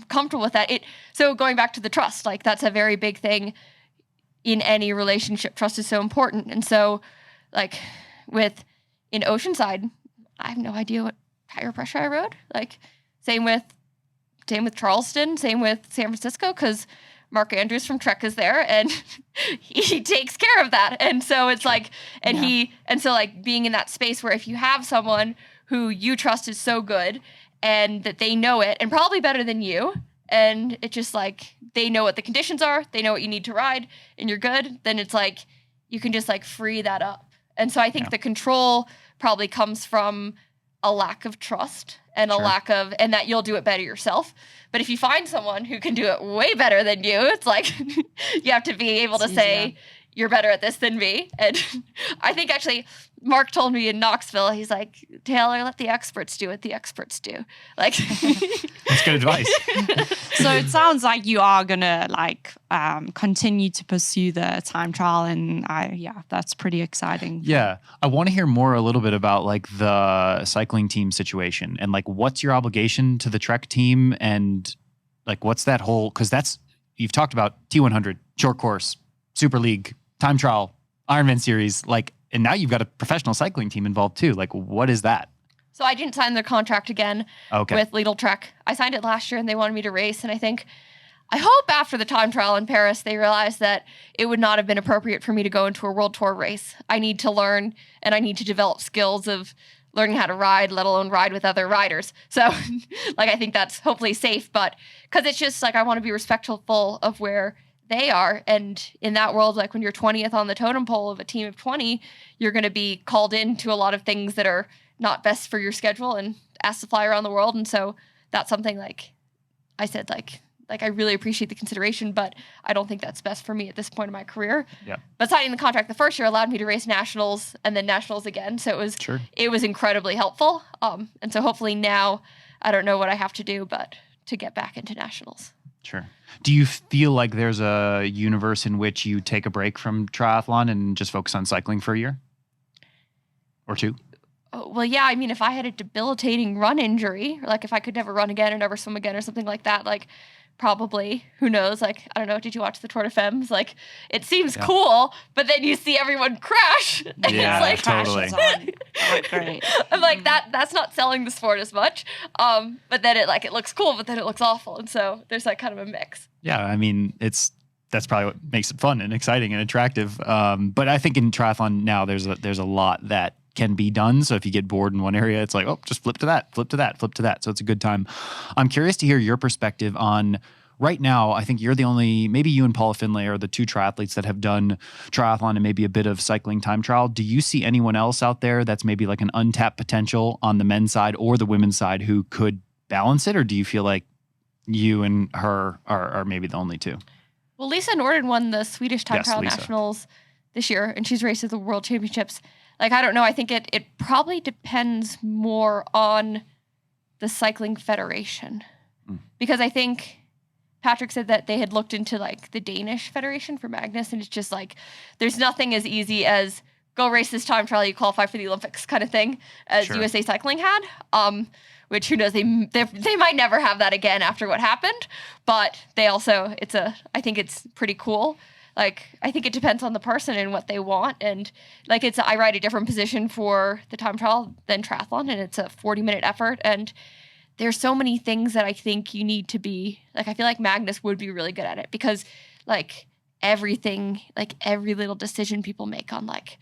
comfortable with that. So going back to the trust, that's a very big thing in any relationship. Trust is so important. And so in Oceanside, I have no idea what tire pressure I rode. Same with Charleston, same with San Francisco, because Mark Andrews from Trek is there, and he takes care of that. And so it's being in that space where if you have someone who you trust is so good, and that they know it, and probably better than you, and it's just they know what the conditions are, they know what you need to ride, and you're good, then it's you can just free that up. And so I think the control probably comes from a lack of trust. and a
Sure.
lack of, and that you'll do it better yourself. But if you find someone who can do it way better than you, it's like you have to be able to
It's
say,
easier.
you're better at this than me. And I think actually Mark told me in Knoxville, he's like, Taylor, let the experts do what the experts do. Like,
That's good advice.
So it sounds like you are gonna continue to pursue the time trial, and that's pretty exciting.
Yeah. I want to hear more a little bit about like the cycling team situation and like what's your obligation to the Trek team and like what's that whole, because you've talked about T100, short course, Super League, time trial, Ironman series, like, and now you've got a professional cycling team involved too. Like, what is that?
so I didn't sign their contract again
Okay.
with Lidl Trek. I signed it last year and they wanted me to race. And I hope after the time trial in Paris, they realized that it would not have been appropriate for me to go into a world tour race. I need to learn and I need to develop skills of learning how to ride, let alone ride with other riders. So like, I think that's hopefully safe, but because it's just like, I want to be respectful of where they are. And in that world, like when you're 20th on the totem pole of a team of 20, you're going to be called into a lot of things that are not best for your schedule and asked to fly around the world. And so that's something like I said, like I really appreciate the consideration, but I don't think that's best for me at this point in my career.
Yeah.
But signing the contract the first year allowed me to race nationals and then nationals again. So
Sure.
it was incredibly helpful. And so hopefully now I don't know what I have to do, but to get back into nationals.
Sure. Do you feel like there's a universe in which you take a break from triathlon and just focus on cycling for a year or two?
Oh, well, yeah, I mean, if I had a debilitating run injury, or like if I could never run again or never swim again or something like that, like probably, who knows? Like, I don't know, did you watch the Tour de Femmes? Like, it seems cool, but then you see everyone crash. And
Yeah,
it's like,
totally.
Great.
I'm like, that's not selling the sport as much. But then it looks cool, but then it looks awful. And so there's like kind of a mix.
Yeah, I mean, that's probably what makes it fun and exciting and attractive. But I think in triathlon now, there's a lot that can be done. So if you get bored in one area, it's like, oh, just flip to that, flip to that, flip to that. So it's a good time. I'm curious to hear your perspective on right now. I think you're the only, maybe you and Paula Finlay are the two triathletes that have done triathlon and maybe a bit of cycling time trial. Do you see anyone else out there that's maybe like an untapped potential on the men's side or the women's side who could balance it? Or do you feel like you and her are maybe the only two?
Well, Lisa Norden won the Swedish time
Yes,
trial
Lisa.
nationals this year, and she's raced at the World Championships. Like, I don't know. I think it probably depends more on the cycling federation. Because I think Patrick said that they had looked into like the Danish federation for Magnus, and it's just like there's nothing as easy as go race this time trial, you qualify for the Olympics kind of thing as
Sure.
USA Cycling had. Which who knows, they might never have that again after what happened. But they also, I think it's pretty cool. Like, I think it depends on the person and what they want. And like, I ride a different position for the time trial than triathlon, and it's a 40-minute effort. And there's so many things that I think you need to be, like, I feel like Magnus would be really good at it because like everything, like every little decision people make on like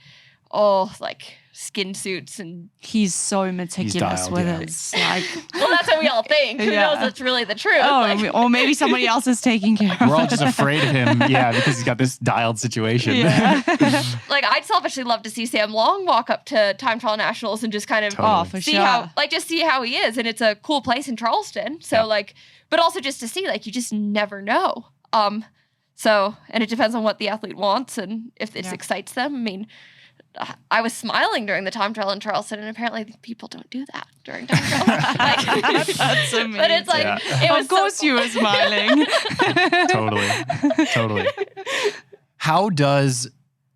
skin suits and
He's so meticulous
dialed,
with
yeah.
his like.
well, that's what we all think. Who
Yeah.
knows that's really the truth?
Oh,
Like,
or maybe somebody else is taking care of
We're all
it.
just afraid of him. Yeah, because he's got this dialed situation.
Yeah.
like I'd selfishly love to see Sam Long walk up to time trial nationals and just kind of
Totally.
Oh, for
see
sure.
how he is. And it's a cool place in Charleston. So
Yeah.
like, but also just to see, like, you just never know. So, and it depends on what the athlete wants and if it
Yeah.
excites them. I mean, I was smiling during the time trial in Charleston, and apparently people don't do that during time trial. Like,
That's amazing.
but it's like,
Yeah.
it was
Of course
so
you were smiling.
Totally. How does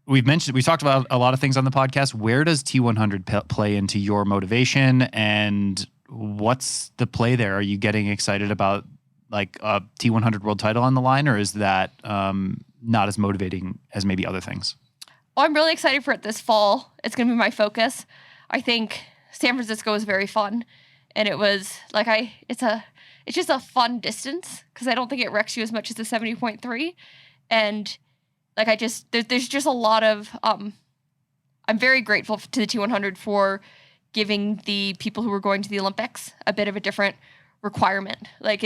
we've talked about a lot of things on the podcast. Where does T100 play into your motivation, and what's the play there? Are you getting excited about like a T100 world title on the line, or is that not as motivating as maybe other things?
Well, I'm really excited for it this fall. It's going to be my focus. I think San Francisco was very fun, and it was like it's just a fun distance because I don't think it wrecks you as much as the 70.3, and like there's just a lot of I'm very grateful to the T100 for giving the people who are going to the Olympics a bit of a different requirement. Like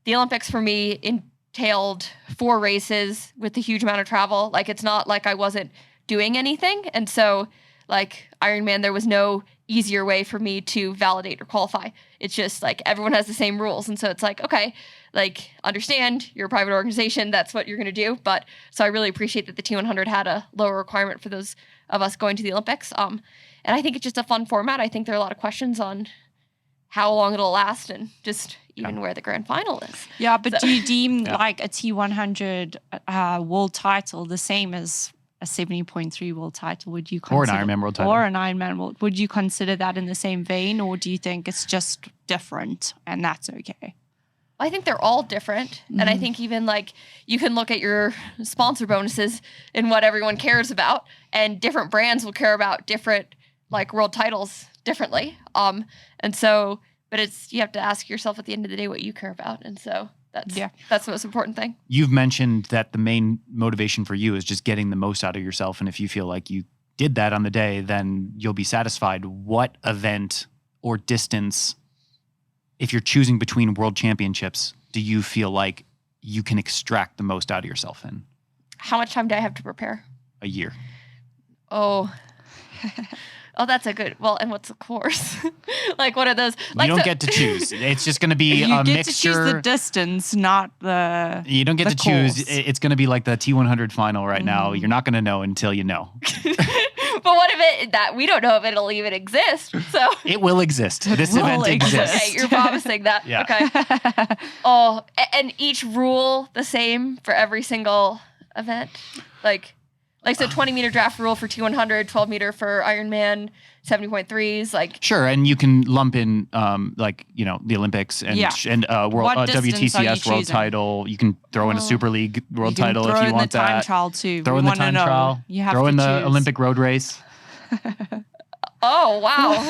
the Olympics for me entailed 4 races with a huge amount of travel. Like, it's not like I wasn't doing anything. And so like Ironman, there was no easier way for me to validate or qualify. It's just like everyone has the same rules. And so it's like, okay, like understand you're a private organization. That's what you're going to do. But so I really appreciate that the T100 had a lower requirement for those of us going to the Olympics. And I think it's just a fun format. I think there are a lot of questions on how long it'll last and just even where the grand final is.
Yeah, but do you deem like a T100 world title the same as a 70.3 world title? Would you consider,
or an Ironman world title?
Or an Ironman world. Would you consider that in the same vein, or do you think it's just different and that's okay?
I think they're all different. And I think even like you can look at your sponsor bonuses and what everyone cares about, and different brands will care about different like world titles differently. And so, but it's, you have to ask yourself at the end of the day what you care about. And so that's the most important thing.
You've mentioned that the main motivation for you is just getting the most out of yourself. And if you feel like you did that on the day, then you'll be satisfied. What event or distance, if you're choosing between world championships, do you feel like you can extract the most out of yourself in?
How much time do I have to prepare?
A year.
Oh, that's a good, well, and what's the course? Like, what are those? Like,
you don't get to choose. It's just going to be
you
a
get
mixture.
to choose the distance, not the
You don't get to
course.
choose. It's going to be like the T100 final right now. You're not going to know until you know.
But what if that we don't know if it'll even exist? So
It will exist. This event exists.
Okay, you're promising that.
Yeah.
Okay. Oh, and each rule the same for every single event? Like so 20-meter draft rule for T100, 12-meter for Ironman, 70.3s, like.
Sure, and you can lump in like, you know, the Olympics and world
What distance are you
WTCS world
choosing?
title. You can throw in a Super League world
you can
title
throw
if you
in
want
the time
that.
trial too.
Throw
We
in the
wanna
time
know.
trial.
You have
throw
to
in the
choose.
Olympic road race.
Oh, wow.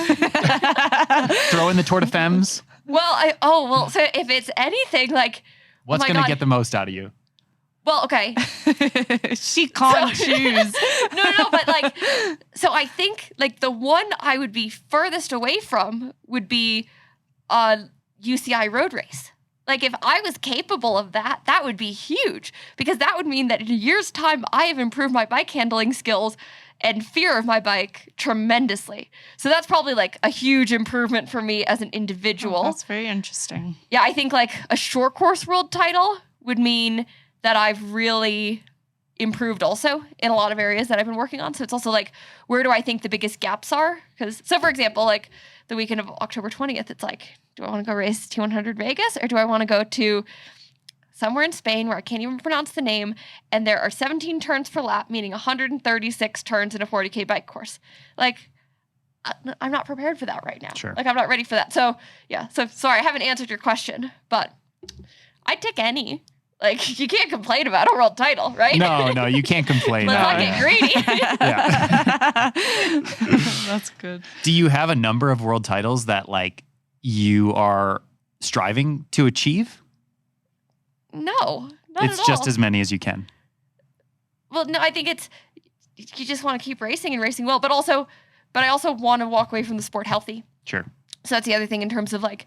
Throw in the Tour de Femmes.
Well, so if it's anything like.
What's going to get the most out of you?
Well, okay.
She can't choose.
No, but like, so I think like the one I would be furthest away from would be a UCI road race. Like if I was capable of that, that would be huge, because that would mean that in a year's time, I have improved my bike handling skills and fear of my bike tremendously. So that's probably like a huge improvement for me as an individual.
Oh, that's very interesting.
Yeah, I think like a short course world title would mean that I've really improved also in a lot of areas that I've been working on. So it's also like, where do I think the biggest gaps are? Because, so for example, like the weekend of October 20th, it's like, do I want to go race T100 Vegas, or do I want to go to somewhere in Spain where I can't even pronounce the name, and there are 17 turns per lap, meaning 136 turns in a 40K bike course? Like, I'm not prepared for that right now.
Sure.
Like, I'm not ready for that. So, yeah. So, sorry, I haven't answered your question, but I'd take any. Like, you can't complain about a world title, right?
No, you can't complain.
Let's not get greedy.
Yeah.
That's good.
Do you have a number of world titles that like you are striving to achieve?
No, not
It's
at all.
just as many as you can.
Well, no, I think it's, you just want to keep racing and racing well, but I also want to walk away from the sport healthy.
Sure.
So that's the other thing in terms of like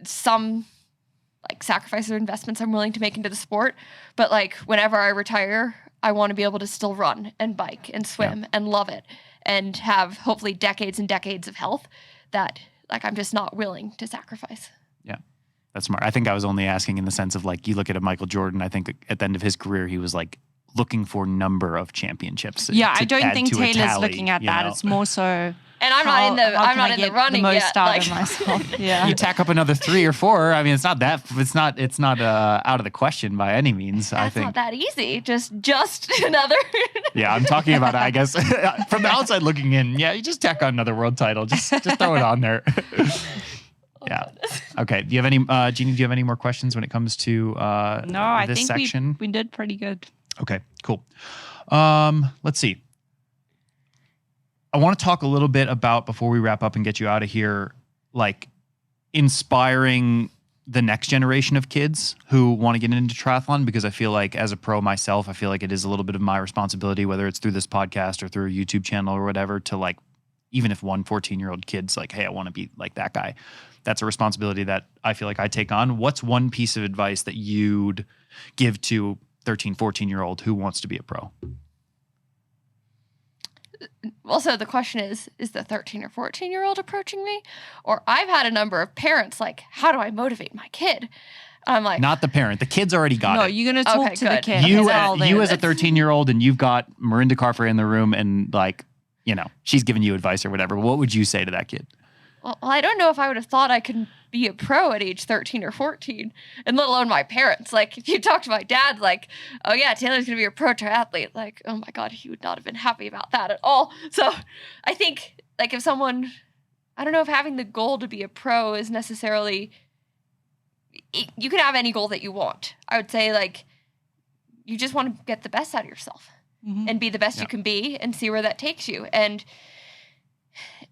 some like sacrifices or investments I'm willing to make into the sport. But like whenever I retire, I want to be able to still run and bike and swim and love it and have hopefully decades and decades of health that like I'm just not willing to sacrifice.
Yeah. That's smart. I think I was only asking in the sense of like, you look at a Michael Jordan, I think at the end of his career, he was like looking for number of championships.
Yeah,
to
I don't
add
think
to a
Taylor's
tally,
looking at
you
that.
know?
It's more so.
And I'm not in the running
the most
yet.
out
Like,
of myself. Yeah.
You tack up another 3 or 4. I mean, it's not out of the question by any means. I
that's
think.
not that easy. Just another.
Yeah, I'm talking about, I guess, from the outside looking in. Yeah, you just tack on another world title. Just throw it on there. Yeah. Okay. Do you have any, Jeanni? Do you have any more questions when it comes to
No, I
this
think
section?
we did pretty good.
Okay. Cool. Let's see. I want to talk a little bit about, before we wrap up and get you out of here, like inspiring the next generation of kids who want to get into triathlon, because I feel like as a pro myself, I feel like it is a little bit of my responsibility, whether it's through this podcast or through a YouTube channel or whatever, to like, even if one 14-year-old kid's like, hey, I want to be like that guy, that's a responsibility that I feel like I take on. What's one piece of advice that you'd give to 13, 14-year-old who wants to be a pro?
also the question is the 13 or 14-year-old approaching me? Or I've had a number of parents like, how do I motivate my kid? I'm like,
Not the parent. The kid's already got
No,
it.
you're going to talk
Okay,
to the
good.
kid.
You,
Tell them.
you as a 13-year-old, and you've got Marinda Carfer in the room, and like, you know, she's giving you advice or whatever. What would you say to that kid?
well, I don't know if I would have thought I could be a pro at age 13 or 14, and let alone my parents. Like, if you talk to my dad, like, oh yeah, Taylor's going to be a pro triathlete. Like, oh my God, he would not have been happy about that at all. So I think, like, if someone, I don't know if having the goal to be a pro is necessarily, you can have any goal that you want. I would say, like, you just want to get the best out of yourself and be the best you can be and see where that takes you. And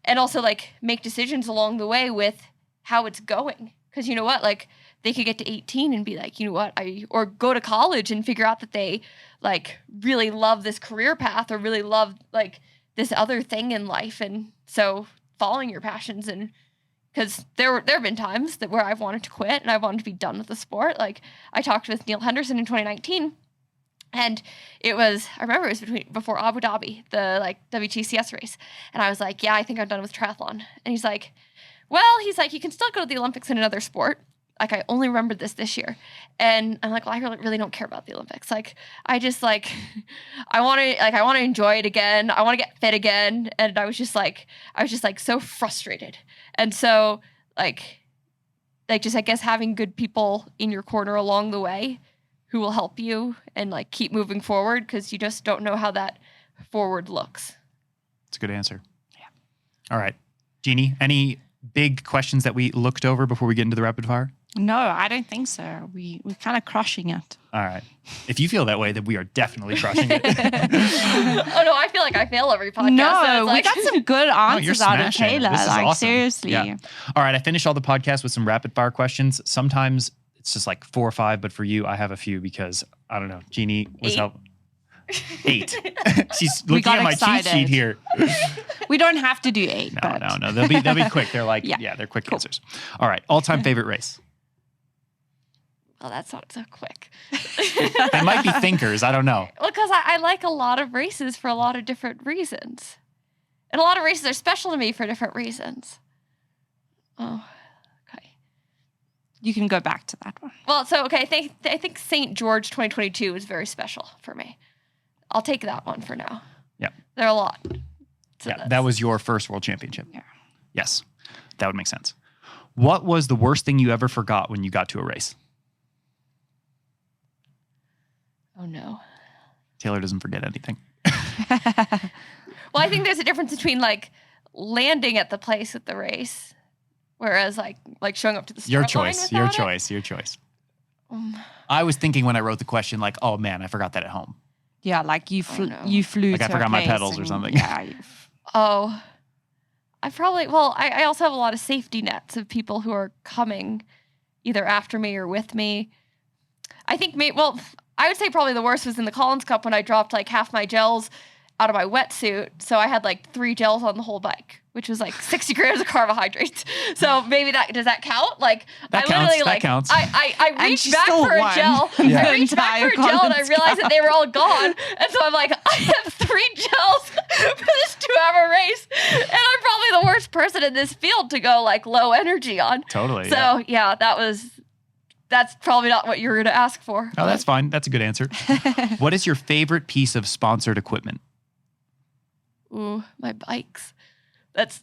also, like, make decisions along the way with how it's going. Because you know what? Like, they could get to 18 and be like, you know what? Or go to college and figure out that they, like, really love this career path or really love, like, this other thing in life. And so following your passions, and because there have been times where I've wanted to quit and I wanted to be done with the sport. Like, I talked with Neil Henderson in 2019. And I remember it was before Abu Dhabi, the like WTCS race. And I was like, yeah, I think I'm done with triathlon. And he's like, you can still go to the Olympics in another sport. Like, I only remembered this year. And I'm like, well, I really don't care about the Olympics. Like, I just like, I want to enjoy it again. I want to get fit again. And I was just like so frustrated. And so like just, I guess, having good people in your corner along the way who will help you and like keep moving forward, because you just don't know how that forward looks.
It's a good answer. Yeah. All right. Jeanni, any big questions that we looked over before we get into the rapid fire?
No, I don't think so. We're kind of crushing it.
All right. If you feel that way, then we are definitely crushing it.
Oh no, I feel like I fail every podcast.
No,
so
we got some good answers out of
smashing it.
Taylor.
This is
Like,
awesome.
seriously.
Yeah. All right. I finish all the podcasts with some rapid fire questions. Sometimes it's just like 4 or 5, but for you, I have a few because I don't know. Jeanni was 8. She's looking
got
at my cheat
excited.
sheet here.
We don't have to do 8.
No. They'll be quick. They're like,
Yeah.
they're quick answers. All right. All-time favorite race.
Well, that's not so quick.
They might be thinkers. I don't know.
Well, because I like a lot of races for a lot of different reasons. And a lot of races are special to me for different reasons. Oh, okay.
You can go back to that one.
Well, so, okay, I think St. George 2022 is very special for me. I'll take that one for now.
Yeah.
There are a lot. So
Yeah, that was your first world championship.
Yeah.
Yes, that would make sense. What was the worst thing you ever forgot when you got to a race?
Oh, no.
Taylor doesn't forget anything.
Well, I think there's a difference between, like, landing at the place at the race, whereas, like showing up to the start line without
Your choice. I was thinking when I wrote the question, like, oh man, I forgot that at home.
Yeah, like you flew
Like
to
I forgot
a
my
place
pedals or
and-
something.
Yeah.
Oh, I also have a lot of safety nets of people who are coming either after me or with me. I think I would say probably the worst was in the Collins Cup when I dropped like half my gels out of my wetsuit. So I had like 3 gels on the whole bike, which was like 60 grams of carbohydrates. So maybe does that count? Like
That
I
counts,
literally
that
like
counts.
I
And
reached
she
back
still
for a
won
gel.
the
I reached back for a
entire
gel and I
Collins
realized that
Cup.
they were all gone. And so I'm like, I have 3 gels for this 2-hour race. And I'm probably the worst person in this field to go like low energy on.
Totally.
So yeah, that's probably not what you were going to ask for.
Oh, that's fine. That's a good answer. What is your favorite piece of sponsored equipment?
Ooh, my bikes. But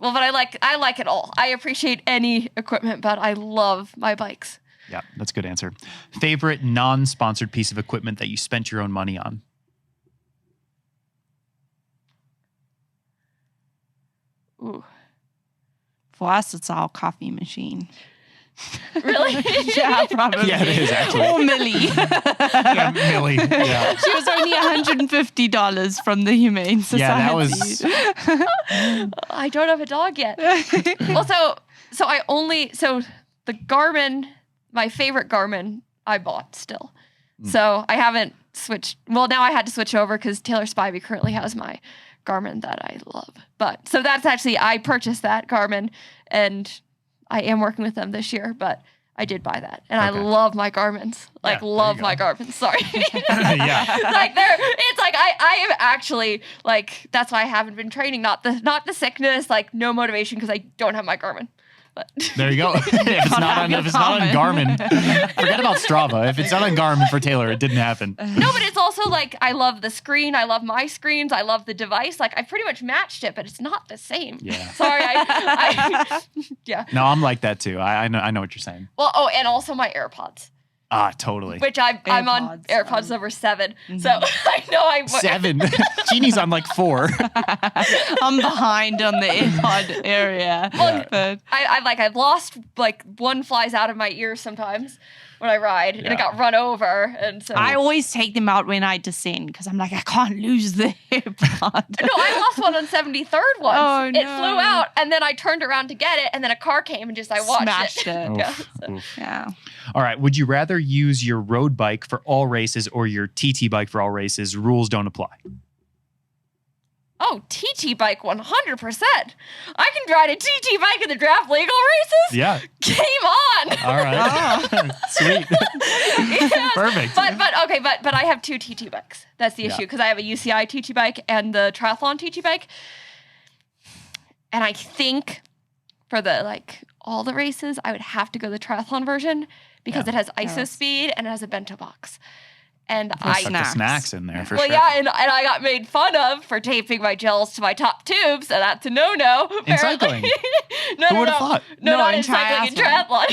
I like it all. I appreciate any equipment, but I love my bikes.
Yeah, that's a good answer. Favorite non-sponsored piece of equipment that you spent your own money on?
Ooh.
For us, it's our coffee machine.
Really?
Yeah, probably.
Yeah, it is actually.
Or Millie.
Yeah, Millie. Yeah.
She was only $150 from the Humane Society.
Yeah, that was.
I don't have a dog yet. Well, so the Garmin, my favorite Garmin, I bought still. So I haven't switched. Well, now I had to switch over because Taylor Spivey currently has my Garmin that I love. But so that's actually, I purchased that Garmin and I am working with them this year, but I did buy that. And
Okay.
I love my Garmin's. Like,
Yeah, there
love
you
my
go.
Garmin's. Sorry.
Yeah.
Like, it's like, I am actually, like, that's why I haven't been training. Not the sickness, like, no motivation, because I don't have my Garmin. But
There you go. If it's not on Garmin, forget about Strava. If it's not on Garmin for Taylor, it didn't happen.
no, but it's also like, I love the screen. I love my screens. I love the device. Like, I pretty much matched it, but it's not the same.
Yeah.
Sorry. Yeah.
No, I'm like that too. I know what you're saying.
Well, and also my AirPods,
Totally.
which I'm on AirPods number 7. So I know
7. Jeanni's on like 4.
I'm behind on the AirPod area.
Yeah.
But
I've lost, like, one flies out of my ear sometimes when I ride, and
Yeah.
it got run over, and so
I always take them out when I descend because I'm like, I can't lose the AirPod.
No, I lost one on 73rd once.
Oh,
It
no.
flew out, and then I turned around to get it, and then a car came and I watched
Smashed it.
Oof,
Yeah, so-
oof.
Yeah.
All right. Would you rather use your road bike for all races or your TT bike for all races? Rules don't apply.
Oh, TT bike 100%. I can ride a TT bike in the draft legal races.
Yeah.
Game on.
All right. Sweet.
Yeah.
Perfect.
But I have 2 TT bikes. That's the
Yeah.
issue, because I have a UCI TT bike and the triathlon TT bike. And I think for all the races, I would have to go the triathlon version because
Yeah.
it has ISO
Yes.
speed and it has a bento box. And
Put
I
the snacks in there for
well,
sure.
yeah, and I got made fun of for taping my gels to my top tubes, and that's a no-no.
In
apparently.
cycling?
no,
Who
no,
would've
no.
thought?
No,
No,
not
in
in cycling, in triathlon.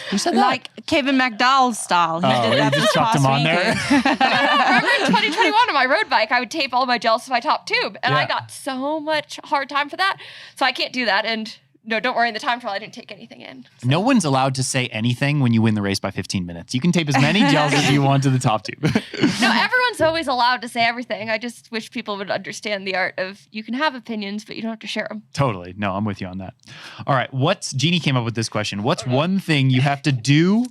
Who said that?
Like Kevin McDowell style. He
Oh,
did
you
that
just
this
chucked him
past
on there?
weekend.
Remember in 2021 on my road bike, I would tape all my gels to my top tube, and
Yeah.
I got so much hard time for that. So I can't do that, and no, don't worry, in the time trial, I didn't take anything in.
No one's allowed to say anything when you win the race by 15 minutes. You can tape as many gels as you want to the top tube.
No, everyone's always allowed to say everything. I just wish people would understand the art of you can have opinions, but you don't have to share them.
Totally. No, I'm with you on that. All right. Jeannie came up with this question. What's one thing you have to do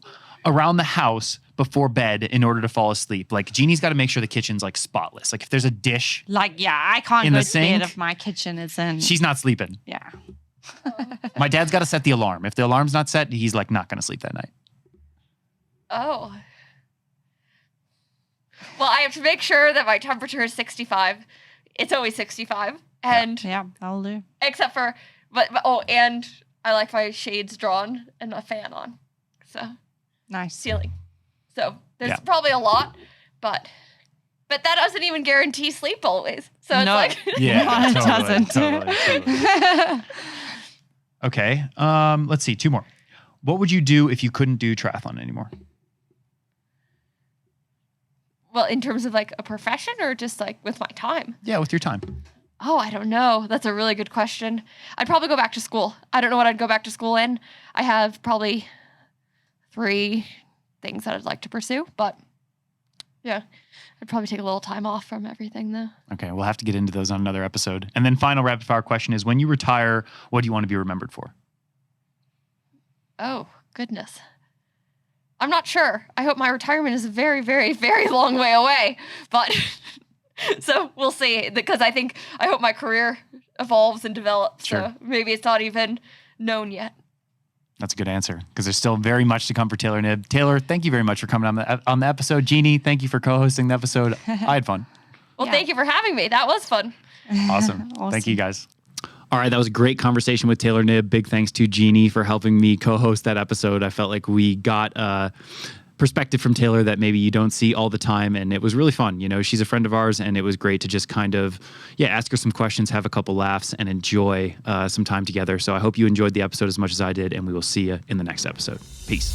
around the house before bed in order to fall asleep? Like, Jeannie's got to make sure the kitchen's like spotless. Like, if there's a dish,
Like, yeah, I can't
In
go
the
to bed
sink?
if my kitchen is in.
she's not sleeping.
Yeah.
My dad's got to set the alarm. If the alarm's not set, he's like not going to sleep that night.
Oh. Well, I have to make sure that my temperature is 65. It's always 65. And
Yeah, that'll do.
except for, and I like my shades drawn and a fan on. So,
Nice.
ceiling. So, there's
Yeah.
probably a lot, but that doesn't even guarantee sleep always. So it's
No.
like,
Yeah,
No, it doesn't.
Totally. Okay. Let's see. 2 more. What would you do if you couldn't do triathlon anymore?
well, in terms of like a profession or just like with my time?
Yeah, with your time.
Oh, I don't know. That's a really good question. I'd probably go back to school. I don't know what I'd go back to school in. I have probably 3 things that I'd like to pursue, but yeah, I'd probably take a little time off from everything though.
Okay, we'll have to get into those on another episode. And then final rapid fire question is, when you retire, what do you want to be remembered for?
Oh, goodness. I'm not sure. I hope my retirement is a very, very, very long way away, but so we'll see, because I hope my career evolves and develops.
Sure.
So maybe it's not even known yet.
That's a good answer, because there's still very much to come for Taylor Knibb. Taylor, thank you very much for coming on the episode. Jeannie, thank you for co-hosting the episode. I had fun.
Well,
Yeah.
thank you for having me. That was fun.
Awesome.
Awesome.
Thank you, guys. All right, that was a great conversation with Taylor Knibb. Big thanks to Jeannie for helping me co-host that episode. I felt like we got a perspective from Taylor that maybe you don't see all the time, and it was really fun. You know, she's a friend of ours, and it was great to just kind of, ask her some questions, have a couple laughs, and enjoy some time together. So I hope you enjoyed the episode as much as I did, and we will see you in the next episode. Peace.